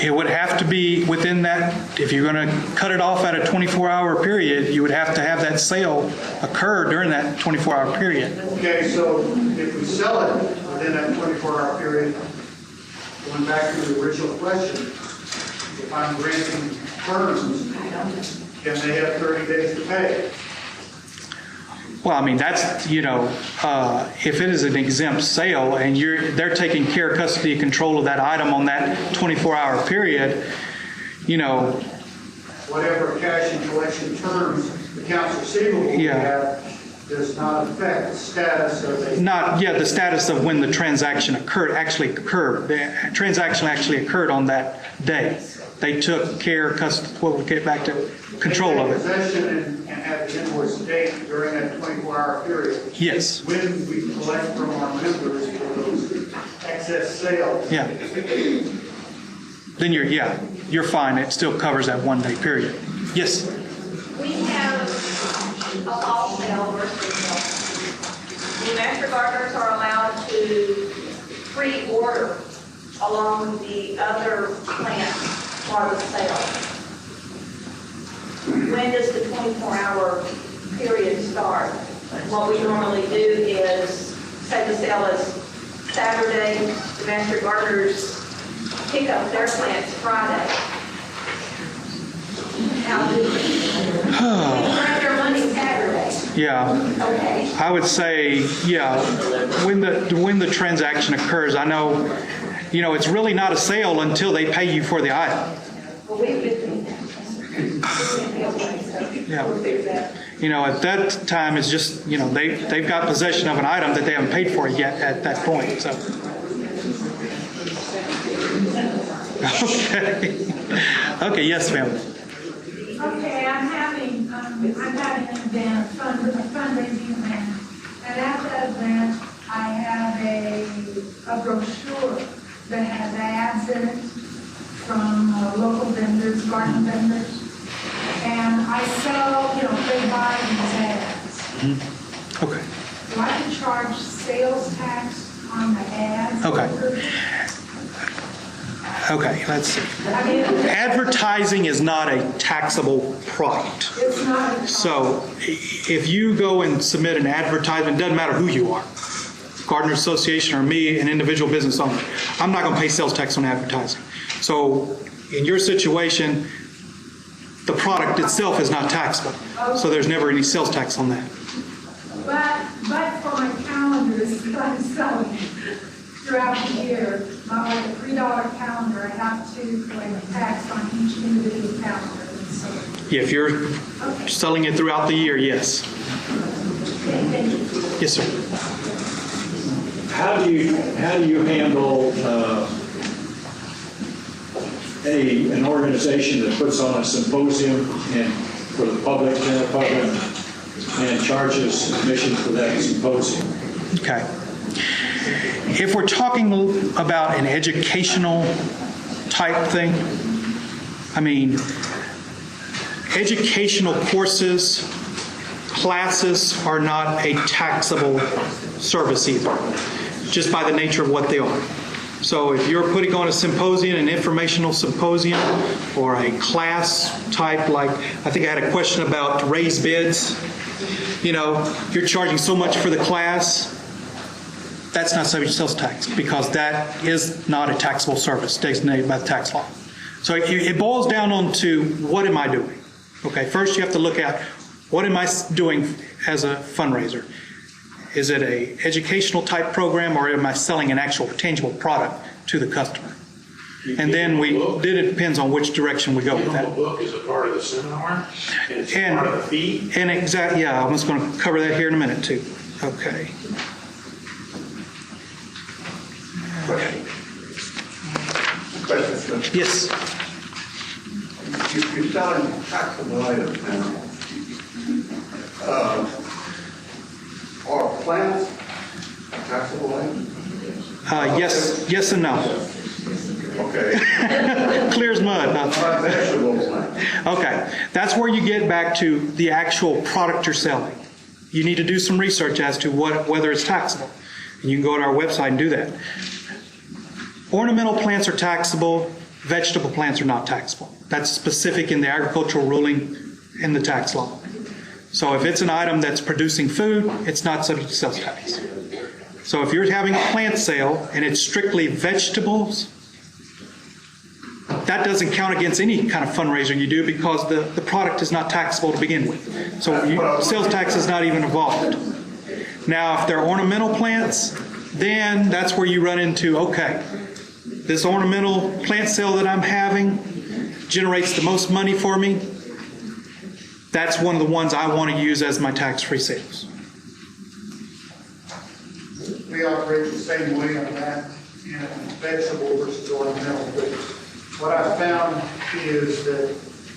A: It would have to be within that. If you're going to cut it off at a 24-hour period, you would have to have that sale occur during that 24-hour period.
F: Okay, so if we sell it within that 24-hour period, going back to the original question, if I'm granting terms, can they have 30 days to pay?
A: Well, that's, if it is an exempt sale and they're taking care, custody, and control of that item on that 24-hour period,
F: whatever cash and collection terms the accounts receivable have does not affect the status of a...
A: the status of when the transaction actually occurred. The transaction actually occurred on that day. They took care, custody, we'll get back to control of it.
F: Possession and have the invoice date during that 24-hour period.
A: Yes.
F: When we collect from our members for those excess sales.
A: Yeah. Then you're fine. It still covers that one-day period. Yes.
H: We have a wholesale versus the master gardeners are allowed to pre-order along with the other plants for the sale. When does the 24-hour period start? What we normally do is, say the sale is Saturday, the master gardeners pick up their plants Friday. How do we grant their money Saturday?
A: Yeah.
H: Okay.
A: I would say, when the transaction occurs, I know you know, it's really not a sale until they pay you for the item. Yeah. You know, at that time, it's just, you know, they've got possession of an item that they haven't paid for yet at that point, so. Okay. Okay, yes, ma'am.
O: Okay, I'm having an event, a fundraising event, and at that event, I have a brochure that has ads in it from local vendors, garden vendors, and I sell, you know, they buy these ads.
A: Mm-hmm. Okay.
O: Do I have to charge sales tax on the ads?
A: Okay. Okay, let's see. Advertising is not a taxable product.
O: It's not.
A: So if you go and submit an advertisement, doesn't matter who you are, Gardener Association or me, an individual business owner, I'm not going to pay sales tax on advertising. So in your situation, the product itself is not taxable. So there's never any sales tax on that.
O: But for my calendars that I'm selling throughout the year, my like a $3 calendar, I have to collect tax on each individual calendar. So,
A: Yeah, if you're selling it throughout the year, yes. Yes, sir.
J: How do you handle an organization that puts on a symposium and for the public, general public, and charges admission for that symposium?
A: Okay. If we're talking about an educational type thing, I mean, educational courses, classes are not a taxable service either, just by the nature of what they are. So if you're putting on a symposium, an informational symposium, or a class type, like I think I had a question about raised beds, you know, you're charging so much for the class, that's not subject to sales tax because that is not a taxable service designated by the tax law. So it boils down onto what am I doing? Okay, first you have to look at what am I doing as a fundraiser? Is it a educational type program or am I selling an actual tangible product to the customer? And then it depends on which direction we go with that.
J: The book is a part of the seminar and it's part of the fee?
A: And exactly, yeah, I'm just going to cover that here in a minute too. Okay.
M: Question.
A: Yes.
M: You're selling taxable items now. Are plants taxable items?
A: Yes and no.
M: Okay.
A: Clear as mud.
M: Are vegetable plants?
A: Okay, that's where you get back to the actual product you're selling. You need to do some research as to whether it's taxable. And you can go to our website and do that. Ornamental plants are taxable, vegetable plants are not taxable. That's specific in the agricultural ruling in the tax law. So if it's an item that's producing food, it's not subject to sales tax. So if you're having a plant sale and it's strictly vegetables, that doesn't count against any kind of fundraiser you do because the product is not taxable to begin with. So sales tax is not even involved. Now, if they're ornamental plants, then that's where you run into, okay, this ornamental plant sale that I'm having generates the most money for me. That's one of the ones I want to use as my tax-free sales.
F: We operate the same way on that in vegetable versus ornamental. But what I found is that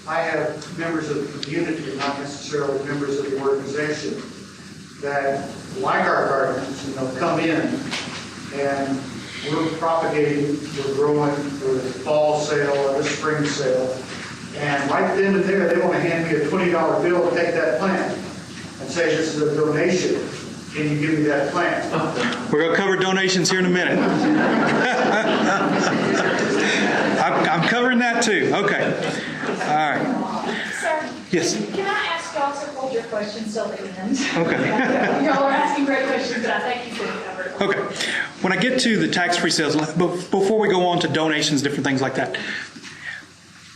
F: I have members of the community, not necessarily members of the organization, that like our gardens, you know, come in and we're propagating, we're growing for the fall sale or the spring sale. And right then and there, they want to hand me a $20 bill to take that plant and say, this is a donation. Can you give me that plant?
A: We're going to cover donations here in a minute. I'm covering that too. Okay. All right.
I: Sir?
A: Yes.
I: Can I ask y'all to hold your questions till the end?
A: Okay.
I: Y'all are asking great questions, but I thank you for the cover.
A: Okay. When I get to the tax-free sales, before we go on to donations, different things like that,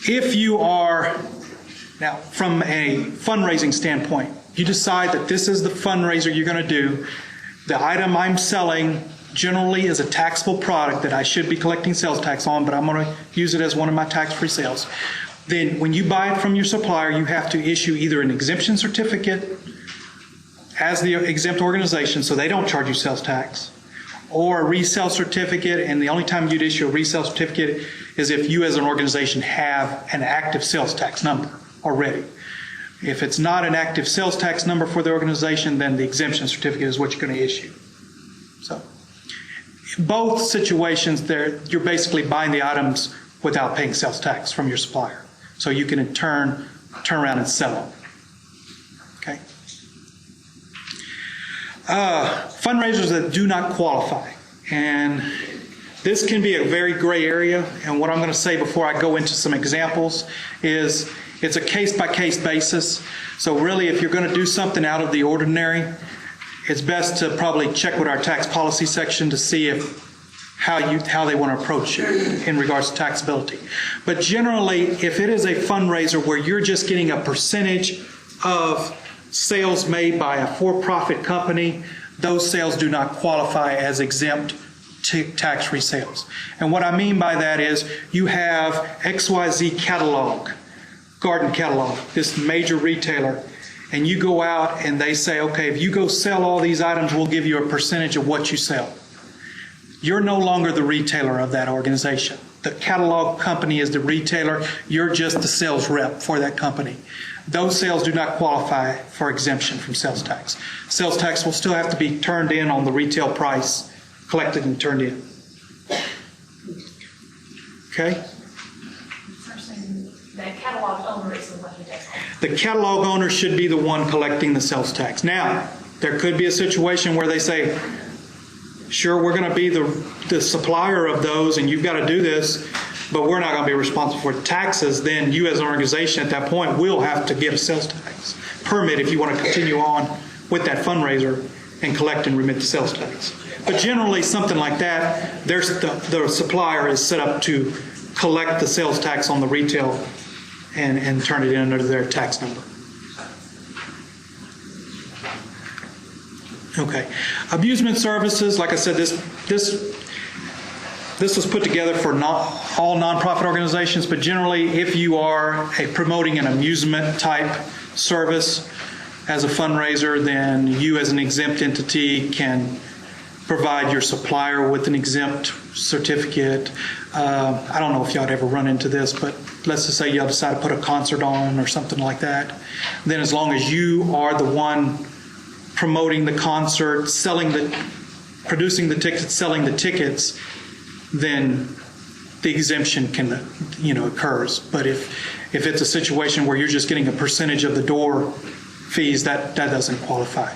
A: if you are, now from a fundraising standpoint, you decide that this is the fundraiser you're going to do, the item I'm selling generally is a taxable product that I should be collecting sales tax on, but I'm going to use it as one of my tax-free sales, then when you buy it from your supplier, you have to issue either an exemption certificate as the exempt organization, so they don't charge you sales tax, or a resale certificate, and the only time you'd issue a resale certificate is if you as an organization have an active sales tax number already. If it's not an active sales tax number for the organization, then the exemption certificate is what you're going to issue. So, both situations, you're basically buying the items without paying sales tax from your supplier. So you can in turn around and sell them. Okay. Fundraisers that do not qualify. And this can be a very gray area. And what I'm going to say before I go into some examples is it's a case-by-case basis. So really, if you're going to do something out of the ordinary, it's best to probably check with our tax policy section to see how they want to approach it in regards to taxability. But generally, if it is a fundraiser where you're just getting a percentage of sales made by a for-profit company, those sales do not qualify as exempt tax-free sales. And what I mean by that is you have XYZ catalog, garden catalog, this major retailer, and you go out and they say, okay, if you go sell all these items, we'll give you a percentage of what you sell. You're no longer the retailer of that organization. The catalog company is the retailer. You're just the sales rep for that company. Those sales do not qualify for exemption from sales tax. Sales tax will still have to be turned in on the retail price, collected and turned in. Okay?
I: The catalog owner is the one who does it.
A: The catalog owner should be the one collecting the sales tax. Now, there could be a situation where they say, sure, we're going to be the supplier of those and you've got to do this, but we're not going to be responsible for taxes. Then you as an organization at that point will have to get a sales tax permit if you want to continue on with that fundraiser and collect and remit the sales tax. But generally, something like that, the supplier is set up to collect the sales tax on the retail and turn it in under their tax number. Okay. Amusement services, like I said, this was put together for all nonprofit organizations, but generally if you are promoting an amusement type service as a fundraiser, then you as an exempt entity can provide your supplier with an exempt certificate. I don't know if y'all would ever run into this, but let's just say y'all decide to put a concert on or something like that. Then as long as you are the one promoting the concert, producing the tickets, selling the tickets, then the exemption can, occurs. But if it's a situation where you're just getting a percentage of the door fees, that doesn't qualify.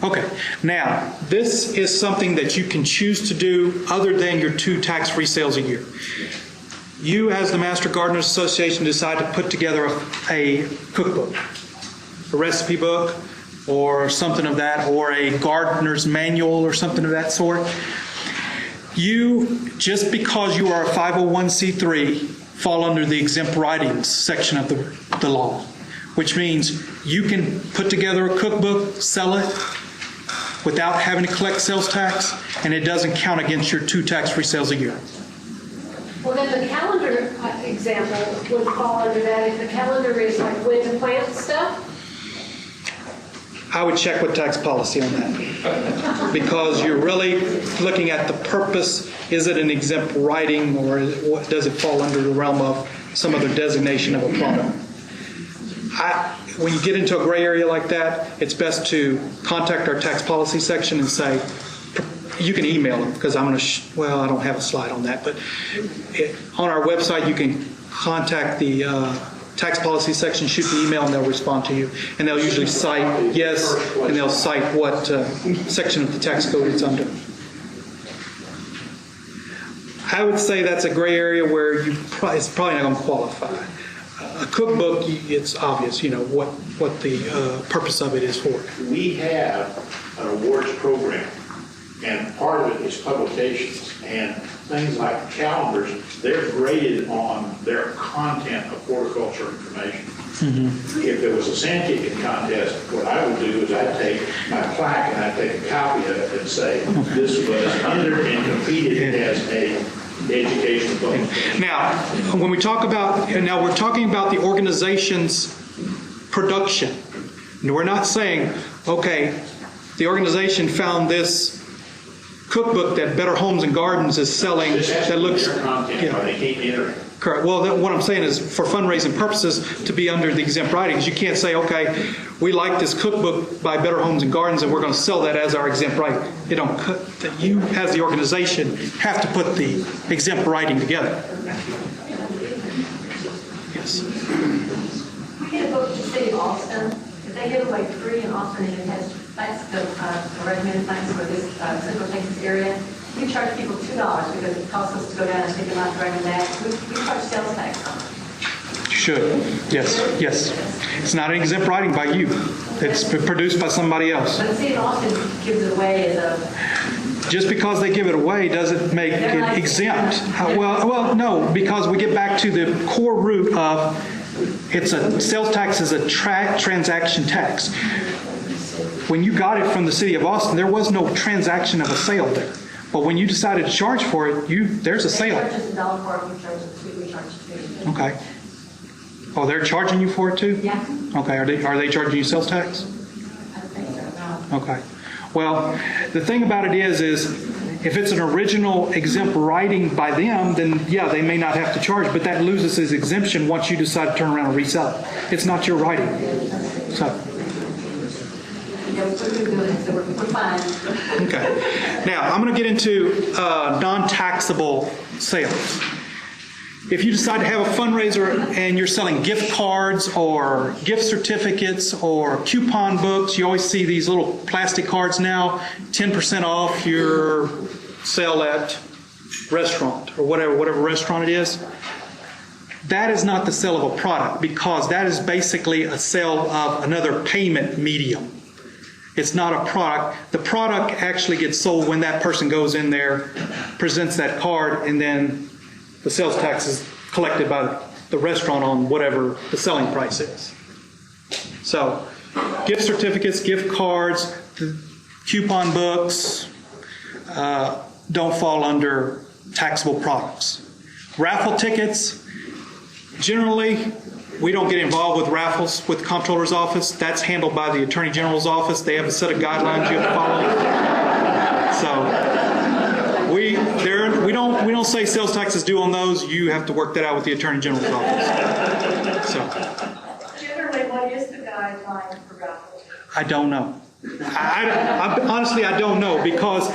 A: Okay, now this is something that you can choose to do other than your 2 tax-free sales a year. You, as the Master Gardeners Association, decide to put together a cookbook, a recipe book, or something of that, or a gardener's manual or something of that sort. You, just because you are a 501c3, fall under the exempt writings section of the law, which means you can put together a cookbook, sell it, without having to collect sales tax, and it doesn't count against your 2 tax-free sales a year.
C: Well, then the calendar example would fall under that if the calendar is like when to plant stuff.
A: I would check with tax policy on that because you're really looking at the purpose. Is it an exempt writing or does it fall under the realm of some other designation of a product? When you get into a gray area like that, it's best to contact our tax policy section and say, you can email them because I'm going to, I don't have a slide on that, but on our website you can contact the tax policy section, shoot the email, and they'll respond to you. And they'll usually cite yes, and they'll cite what section of the tax code it's under. I would say that's a gray area where it's probably not going to qualify. A cookbook, it's obvious, what the purpose of it is for.
J: We have an awards program, and part of it is publications, and things like calendars, they're graded on their content of horticulture information. If there was a sand kicking contest, what I would do is I'd take my plaque and I'd take a copy of it and say, this was entered and competed as a educational thing.
A: Now, when we talk about, now we're talking about the organization's production. And we're not saying, okay, the organization found this cookbook that Better Homes and Gardens is selling that looks...
J: Content, or they can't enter it.
A: Correct. Well, what I'm saying is for fundraising purposes to be under the exempt writings, you can't say, okay, we like this cookbook by Better Homes and Gardens and we're going to sell that as our exempt writing. You, as the organization, have to put the exempt writing together. Yes.
H: We get a book to the city of Austin, that they give away free in Austin, and it has thanks to recommended thanks for this Central Texas area. We charge people $2 because it costs us to go down and take them out and drag them back. We charge sales tax on it.
A: You should. Yes. It's not an exempt writing by you. It's produced by somebody else.
H: But the city of Austin gives it away as a...
A: Just because they give it away doesn't make it exempt. Well, no, because we get back to the core root of sales tax is a transaction tax. When you got it from the city of Austin, there was no transaction of a sale there. But when you decided to charge for it, there's a sale.
H: They charge us $1 for it, we charge $2.
A: Okay. Oh, they're charging you for it too?
H: Yeah.
A: Okay. Are they charging you sales tax?
H: I think so, no.
A: Okay. Well, the thing about it is if it's an original exempt writing by them, then yeah, they may not have to charge, but that loses its exemption once you decide to turn around and resell it. It's not your writing. So.
H: Yeah, we're good, so we're fine.
A: Okay. Now, I'm going to get into non-taxable sales. If you decide to have a fundraiser and you're selling gift cards or gift certificates or coupon books, you always see these little plastic cards now, 10% off your sale at restaurant or whatever restaurant it is. That is not the sale of a product because that is basically a sale of another payment medium. It's not a product. The product actually gets sold when that person goes in there, presents that card, and then the sales tax is collected by the restaurant on whatever the selling price is. So, gift certificates, gift cards, coupon books don't fall under taxable products. Raffle tickets, generally, we don't get involved with raffles with the comptroller's office. That's handled by the Attorney General's office. They have a set of guidelines you have to follow. So we don't say sales tax is due on those. You have to work that out with the Attorney General's office. So
H: Generally, what is the guideline for raffles?
A: I don't know. Honestly, I don't know because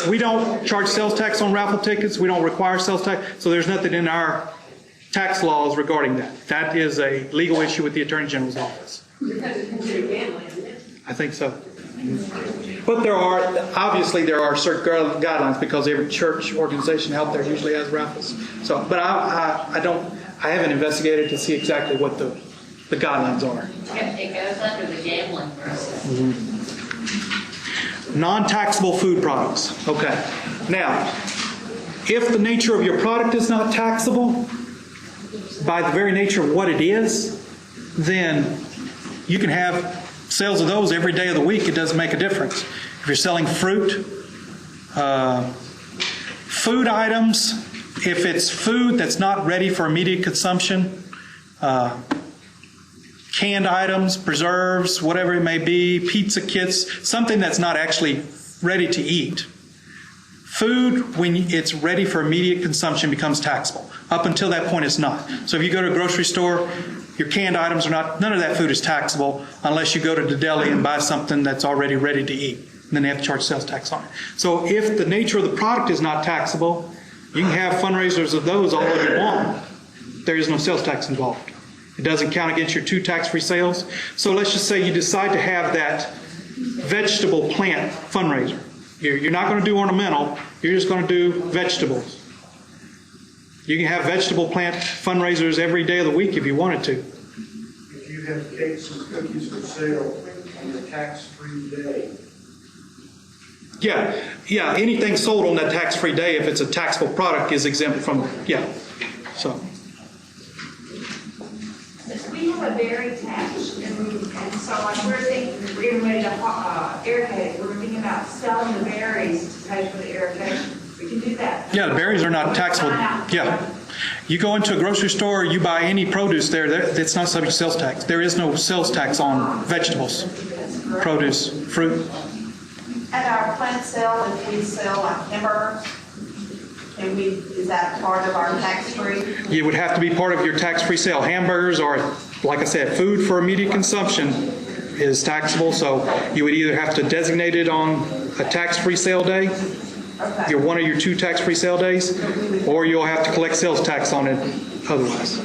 A: we don't charge sales tax on raffle tickets. We don't require sales tax. So there's nothing in our tax laws regarding that. That is a legal issue with the Attorney General's office.
C: Because it's considered gambling, isn't it?
A: I think so. But there are certain guidelines because every church organization out there usually has raffles. So, but I haven't investigated to see exactly what the guidelines are.
P: It goes under the gambling process.
A: Mm-hmm. Non-taxable food products. Okay. Now, if the nature of your product is not taxable, by the very nature of what it is, then you can have sales of those every day of the week. It doesn't make a difference. If you're selling fruit, food items, if it's food that's not ready for immediate consumption, canned items, preserves, whatever it may be, pizza kits, something that's not actually ready to eat. Food, when it's ready for immediate consumption, becomes taxable. Up until that point, it's not. So if you go to a grocery store, your canned items are not, none of that food is taxable unless you go to the deli and buy something that's already ready to eat. And then they have to charge sales tax on it. So if the nature of the product is not taxable, you can have fundraisers of those all you want. There is no sales tax involved. It doesn't count against your 2 tax-free sales. So let's just say you decide to have that vegetable plant fundraiser. You're not going to do ornamental, you're just going to do vegetables. You can have vegetable plant fundraisers every day of the week if you wanted to.
F: If you have cakes and cookies for sale on your tax-free day.
A: Yeah, anything sold on that tax-free day, if it's a taxable product, is exempt from, So.
H: We have
O: to a berry patch, and so like we're thinking, we're getting ready to irrigate, we're thinking about selling the berries to pay for the irrigation. We can do that.
A: Yeah, the berries are not taxable. Yeah. You go into a grocery store, you buy any produce there, it's not subject to sales tax. There is no sales tax on vegetables, produce, fruit.
N: At our plant sale, if we sell like hamburgers, and is that part of our tax-free?
A: It would have to be part of your tax-free sale. Hamburgers are, like I said, food for immediate consumption is taxable, so you would either have to designate it on a tax-free sale day,
N: Okay.
A: one of your 2 tax-free sale days, or you'll have to collect sales tax on it otherwise.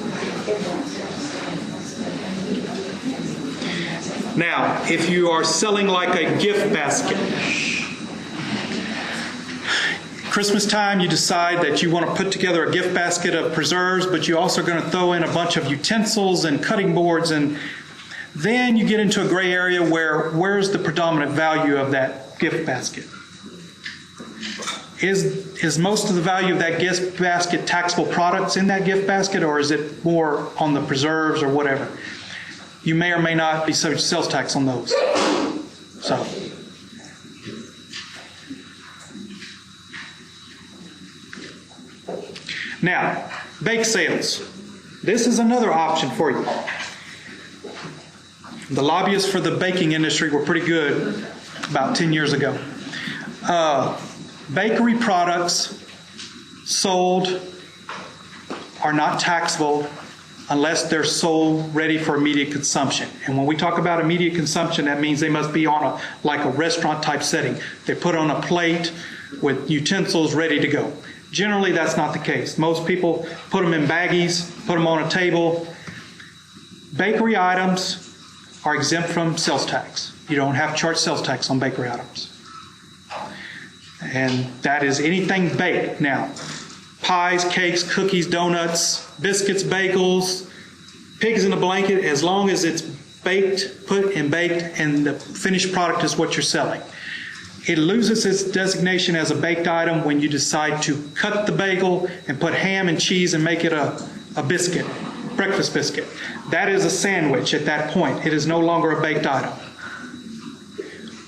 A: Now, if you are selling like a gift basket, Christmas time, you decide that you want to put together a gift basket of preserves, but you're also going to throw in a bunch of utensils and cutting boards, and then you get into a gray area where's the predominant value of that gift basket? Is most of the value of that gift basket taxable products in that gift basket, or is it more on the preserves or whatever? You may or may not be subject to sales tax on those. So, now, bake sales. This is another option for you. The lobbyists for the baking industry were pretty good about 10 years ago. Bakery products sold are not taxable unless they're sold ready for immediate consumption. And when we talk about immediate consumption, that means they must be on like a restaurant type setting. They're put on a plate with utensils ready to go. Generally, that's not the case. Most people put them in baggies, put them on a table. Bakery items are exempt from sales tax. You don't have to charge sales tax on bakery items. And that is anything baked. Now, pies, cakes, cookies, donuts, biscuits, bagels, pigs in a blanket, as long as it's baked, put and baked, and the finished product is what you're selling. It loses its designation as a baked item when you decide to cut the bagel and put ham and cheese and make it a biscuit, breakfast biscuit. That is a sandwich at that point. It is no longer a baked item.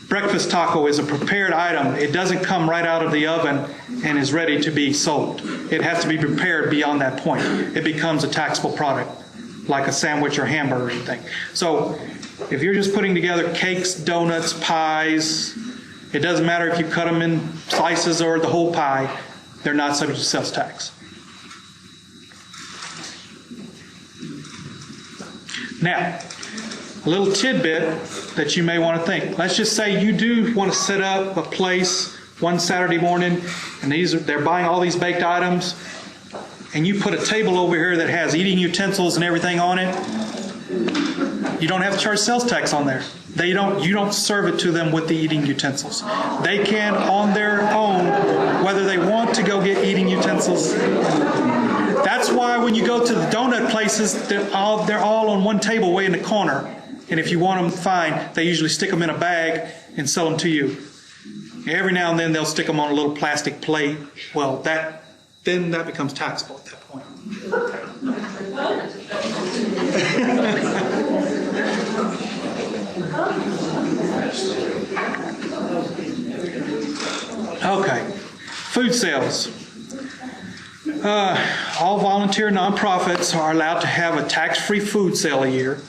A: Breakfast taco is a prepared item. It doesn't come right out of the oven and is ready to be sold. It has to be prepared beyond that point. It becomes a taxable product, like a sandwich or hamburger or anything. So if you're just putting together cakes, donuts, pies, it doesn't matter if you cut them in slices or the whole pie, they're not subject to sales tax. Now, a little tidbit that you may want to think. Let's just say you do want to set up a place one Saturday morning, and they're buying all these baked items, and you put a table over here that has eating utensils and everything on it. You don't have to charge sales tax on there. You don't serve it to them with the eating utensils. They can, on their own, whether they want to go get eating utensils. That's why when you go to the donut places, they're all on one table way in the corner. And if you want them fine, they usually stick them in a bag and sell them to you. Every now and then they'll stick them on a little plastic plate. Well, then that becomes taxable at that point. Okay, food sales. All volunteer nonprofits are allowed to have a tax-free food sale a year,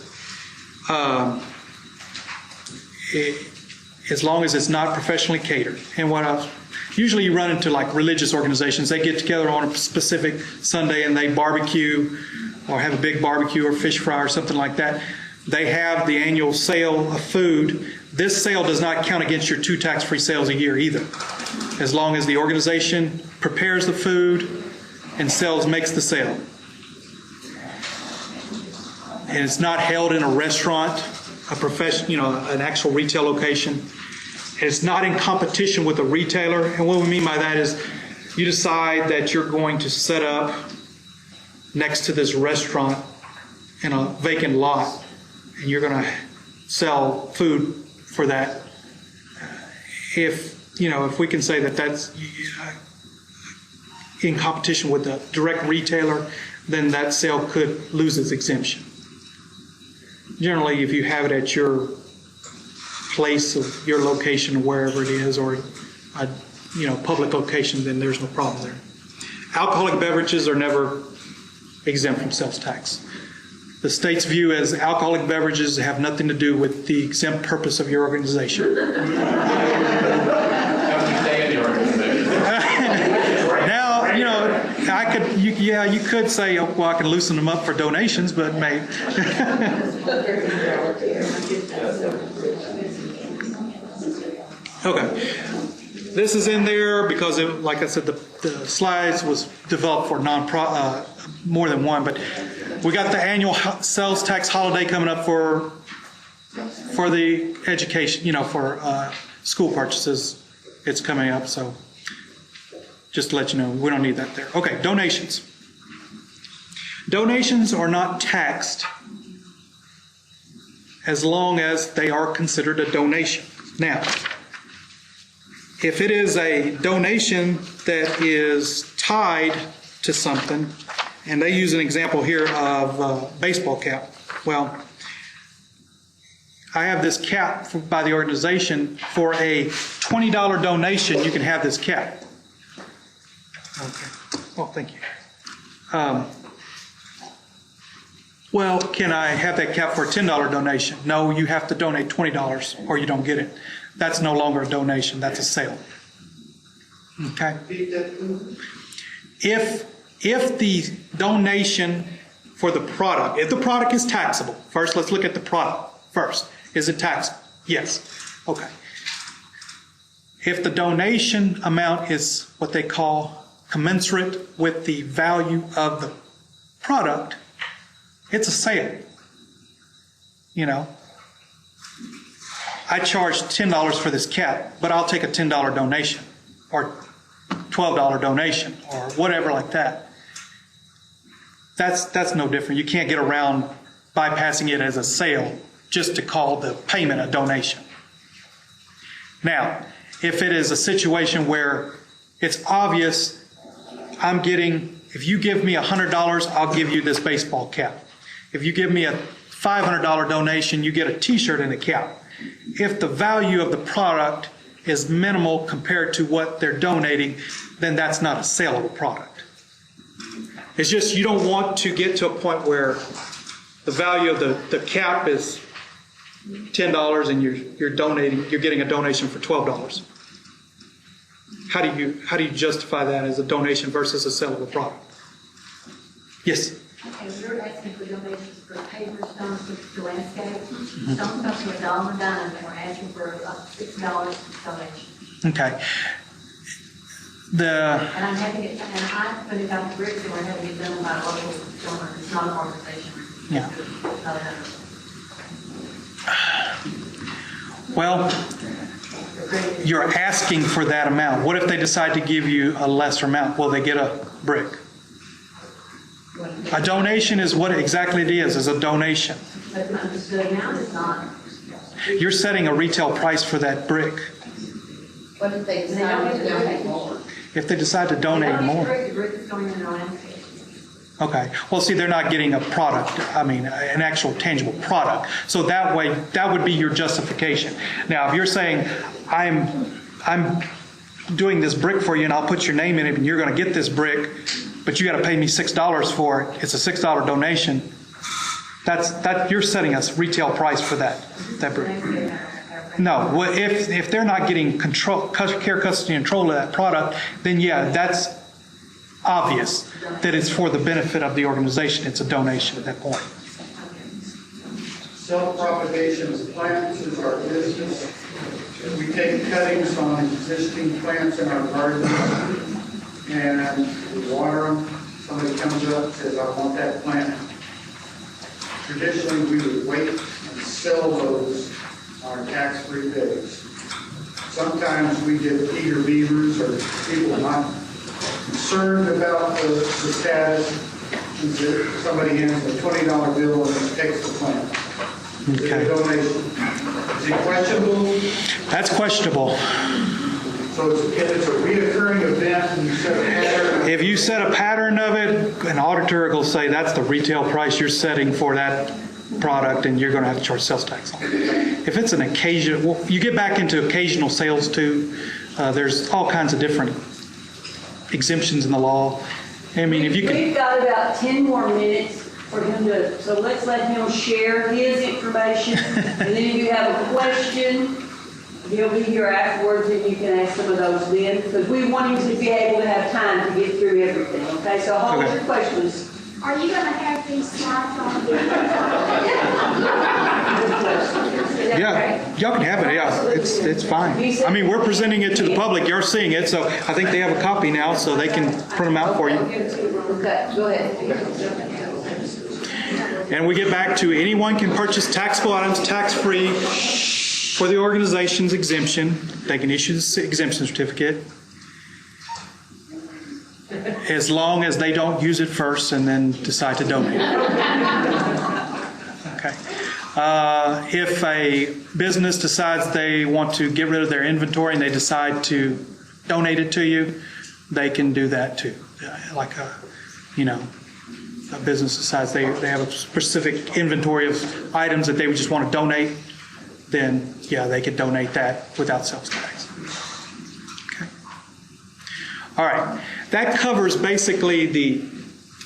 A: as long as it's not professionally catered. And what else? Usually you run into like religious organizations. They get together on a specific Sunday and they barbecue or have a big barbecue or fish fry or something like that. They have the annual sale of food. This sale does not count against your 2 tax-free sales a year either, as long as the organization prepares the food and makes the sale. And it's not held in a restaurant, a profession, an actual retail location. It's not in competition with a retailer. And what we mean by that is you decide that you're going to set up next to this restaurant in a vacant lot, and you're going to sell food for that. If we can say that that's in competition with a direct retailer, then that sale could lose its exemption. Generally, if you have it at your place of your location, wherever it is, or a public location, then there's no problem there. Alcoholic beverages are never exempt from sales tax. The state's view is alcoholic beverages have nothing to do with the exempt purpose of your organization. Now, you could say, oh, well, I can loosen them up for donations, but may. Okay. This is in there because, like I said, the slides was developed for more than one, but we got the annual sales tax holiday coming up for the education, for school purchases. It's coming up, so just to let you know, we don't need that there. Okay, donations. Donations are not taxed as long as they are considered a donation. Now, if it is a donation that is tied to something, and they use an example here of a baseball cap. Well, I have this cap by the organization. For a $20 donation, you can have this cap. Okay. Oh, thank you. Well, can I have that cap for a $10 donation? No, you have to donate $20 or you don't get it. That's no longer a donation. That's a sale. Okay? If the donation for the product, if the product is taxable, first let's look at the product first. Is it taxable? Yes. Okay. If the donation amount is what they call commensurate with the value of the product, it's a sale. I charge $10 for this cap, but I'll take a $10 donation or $12 donation or whatever like that. That's no different. You can't get around bypassing it as a sale just to call the payment a donation. Now, if it is a situation where it's obvious, if you give me $100, I'll give you this baseball cap. If you give me a $500 donation, you get a t-shirt and a cap. If the value of the product is minimal compared to what they're donating, then that's not a sale of a product. It's just you don't want to get to a point where the value of the cap is $10 and you're getting a donation for $12. How do you justify that as a donation versus a sale of a product? Yes.
Q: Okay, we're asking for donations for paper, stones to landscape, stones up to $1 a dime, and we're asking for $6 donation.
A: Okay.
Q: And I'm having it, and I put it out the bricks, and we're having it done by a local donor. It's not an organization.
A: Yeah.
Q: It's not a
A: Well, you're asking for that amount. What if they decide to give you a lesser amount? Will they get a brick? A donation is what exactly it is a donation.
Q: But the amount is not.
A: You're setting a retail price for that brick.
N: What if they decide to donate more?
A: If they decide to donate more.
Q: The brick is going in the landscape.
A: Okay. Well, see, they're not getting a product. An actual tangible product. So that way, that would be your justification. Now, if you're saying, I'm doing this brick for you and I'll put your name in it and you're going to get this brick, but you got to pay me $6 for it. It's a $6 donation. You're setting a retail price for that brick. No, well, if they're not getting care, custody, and control of that product, then yeah, that's obvious that it's for the benefit of the organization. It's a donation at that point.
F: Self-propagation of plants is our business. We take cuttings on existing plants in our garden and we water them. Somebody comes up and says, I want that plant. Traditionally, we would wait and sell those on tax-free days. Sometimes we get eager beavers or people not concerned about the status. Somebody hands a $20 bill and takes the plant.
A: Okay.
F: Donation. Is it questionable?
A: That's questionable.
F: So it's a reoccurring event and you set a pattern?
A: If you set a pattern of it, an auditor will say that's the retail price you're setting for that product, and you're going to have to charge sales tax on it. If it's an occasion, well, you get back into occasional sales too. There's all kinds of different exemptions in the law. I mean, if you can.
G: We've got about 10 more minutes for him to, so let's let him share his information. And then if you have a question, he'll be here afterwards and you can ask some of those then. Because we want him to be able to have time to get through everything, okay? So hold your questions.
O: Are you gonna have these slides on video?
A: Yeah, y'all can have it, yeah, it's fine. I mean, we're presenting it to the public, you're seeing it, so I think they have a copy now, so they can print them out for you.
G: Okay, go ahead.
A: And we get back to anyone can purchase taxable items tax-free for the organization's exemption. They can issue the exemption certificate as long as they don't use it first and then decide to donate it. Okay. If a business decides they want to get rid of their inventory and they decide to donate it to you, they can do that too. Like a business decides they have a specific inventory of items that they would just want to donate, then yeah, they could donate that without sales tax. Okay. All right. That covers basically the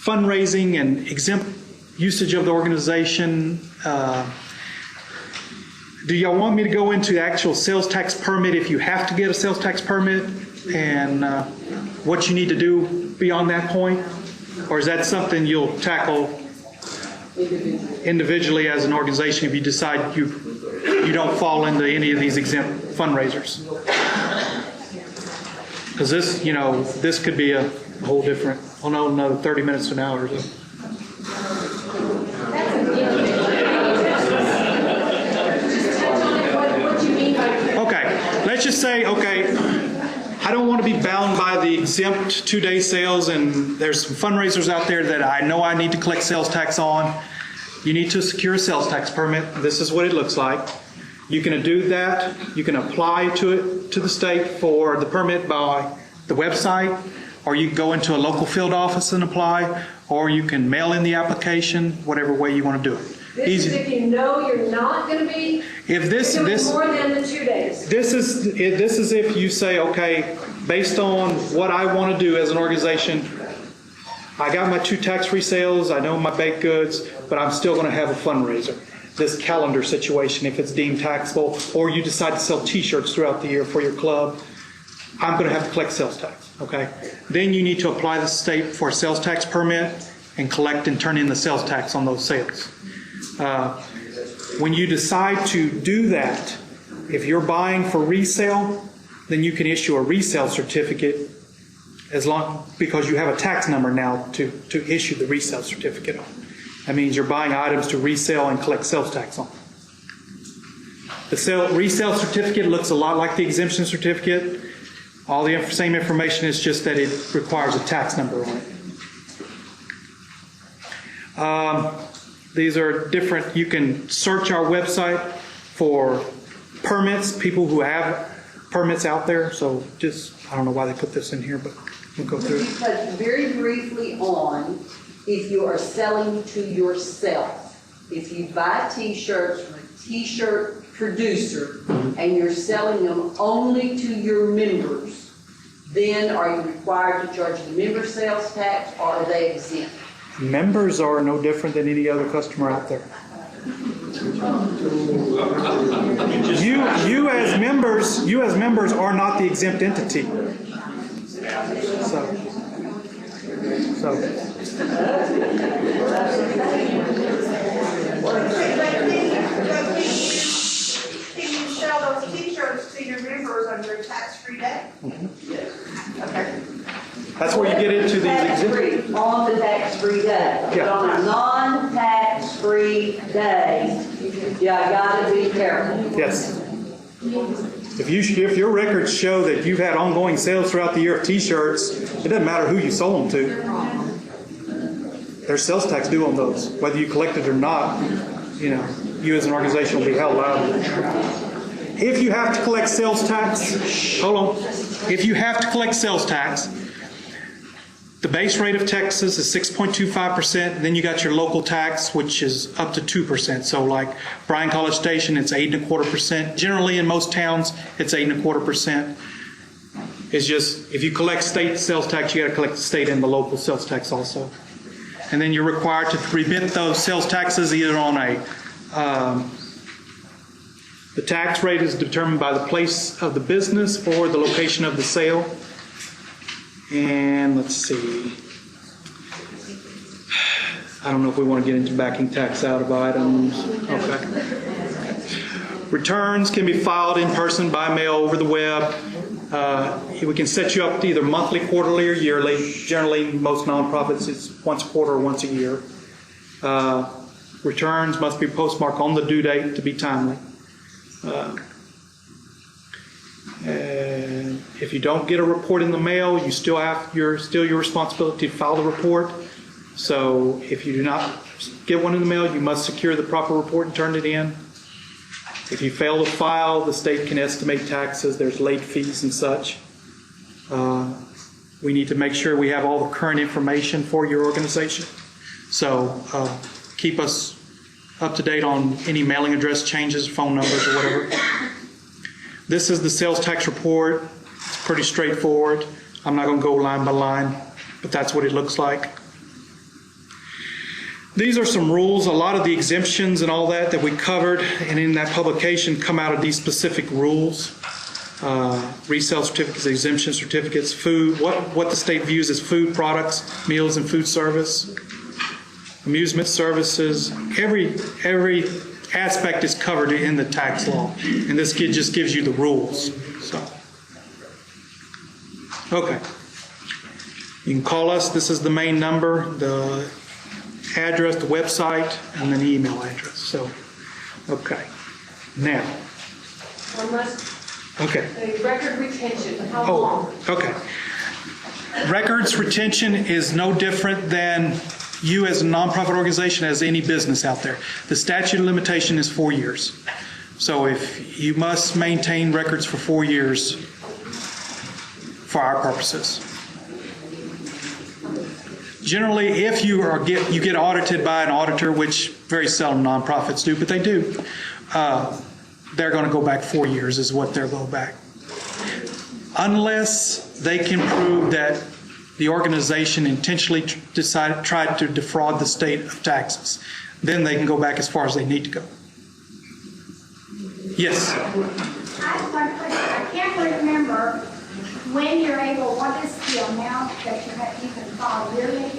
A: fundraising and exempt usage of the organization. Do y'all want me to go into the actual sales tax permit if you have to get a sales tax permit and what you need to do beyond that point? Or is that something you'll tackle individually as an organization if you decide you don't fall into any of these exempt fundraisers? Because this could be a whole different, another 30 minutes to an hour or so. Okay, let's just say, I don't want to be bound by the exempt 2-day sales, and there's some fundraisers out there that I know I need to collect sales tax on. You need to secure a sales tax permit. This is what it looks like. You can do that. You can apply to the state for the permit by the website, or you can go into a local field office and apply, or you can mail in the application, whatever way you want to do it.
C: This is if you know you're not going to be doing more than the 2 days.
A: This is if you say, okay, based on what I want to do as an organization, I got my 2 tax-free sales, I know my baked goods, but I'm still going to have a fundraiser. This calendar situation, if it's deemed taxable, or you decide to sell T-shirts throughout the year for your club, I'm going to have to collect sales tax, okay? Then you need to apply to the state for a sales tax permit and collect and turn in the sales tax on those sales. When you decide to do that, if you're buying for resale, then you can issue a resale certificate because you have a tax number now to issue the resale certificate on. That means you're buying items to resell and collect sales tax on. The resale certificate looks a lot like the exemption certificate. All the same information, is just that it requires a tax number on it. These are different. You can search our website for permits, people who have permits out there. So I don't know why they put this in here, but we'll go through it.
G: Touch very briefly on if you are selling to yourself. If you buy T-shirts from a T-shirt producer and you're selling them only to your members, then are you required to charge the member sales tax, or are they exempt?
A: Members are no different than any other customer out there. You as members are not the exempt entity.
E: Can you sell those T-shirts to your members on your tax-free day? Okay.
A: That's where you get into these exemptions.
G: On the tax-free day. But on a non-tax-free day, you gotta be careful.
A: Yes. If your records show that you've had ongoing sales throughout the year of T-shirts, it doesn't matter who you sold them to. There's sales tax due on those, whether you collect it or not. You as an organization will be held liable. If you have to collect sales tax, hold on. If you have to collect sales tax, The base rate of Texas is 6.25%. Then you got your local tax, which is up to 2%. So like Bryan College Station, it's 8.25%. Generally, in most towns, it's 8.25%. It's just, if you collect state sales tax, you got to collect the state and the local sales tax also. And then you're required to remit those sales taxes either on the tax rate is determined by the place of the business or the location of the sale. And let's see. I don't know if we want to get into backing tax out of items. Okay. Returns can be filed in person, by mail, over the web. We can set you up to either monthly, quarterly, or yearly. Generally, most nonprofits, it's once a quarter or once a year. Returns must be postmarked on the due date to be timely. And if you don't get a report in the mail, you still have your responsibility to file the report. So if you do not get one in the mail, you must secure the proper report and turn it in. If you fail to file, the state can estimate taxes. There's late fees and such. We need to make sure we have all the current information for your organization. So keep us up to date on any mailing address changes, phone numbers, or whatever. This is the sales tax report. It's pretty straightforward. I'm not going to go line by line, but that's what it looks like. These are some rules. A lot of the exemptions and all that we covered and in that publication come out of these specific rules. Resale certificates, exemption certificates, food, what the state views as food products, meals and food service, amusement services. Every aspect is covered in the tax law, and this just gives you the rules. So, okay. You can call us. This is the main number, the address, the website, and then the email address. So, okay. Now.
C: One last.
A: Okay.
C: The record retention, how long?
A: Okay. Records retention is no different than you as a nonprofit organization, as any business out there. The statute of limitation is 4 years. So if you must maintain records for 4 years for our purposes. Generally, if you get audited by an auditor, which very seldom nonprofits do, but they do, they're going to go back 4 years is what they'll go back. Unless they can prove that the organization intentionally tried to defraud the state of taxes, then they can go back as far as they need to go. Yes?
O: I can't remember when you're able, what is the amount that you can file yearly?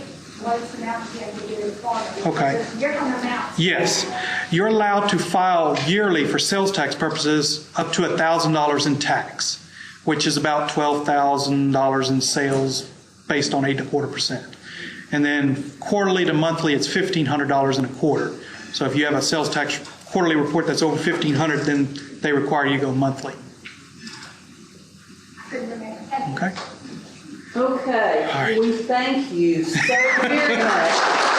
O: What's the amount you have to do for?
A: Okay.
O: There's different amounts.
A: Yes. You're allowed to file yearly for sales tax purposes up to $1,000 in tax, which is about $12,000 in sales based on 8.25%. And then quarterly to monthly, it's $1,500 in a quarter. So if you have a sales tax quarterly report that's over $1,500, then they require you to go monthly.
O: Okay.
A: Okay?
G: Okay.
A: All right.
G: We thank you so very much.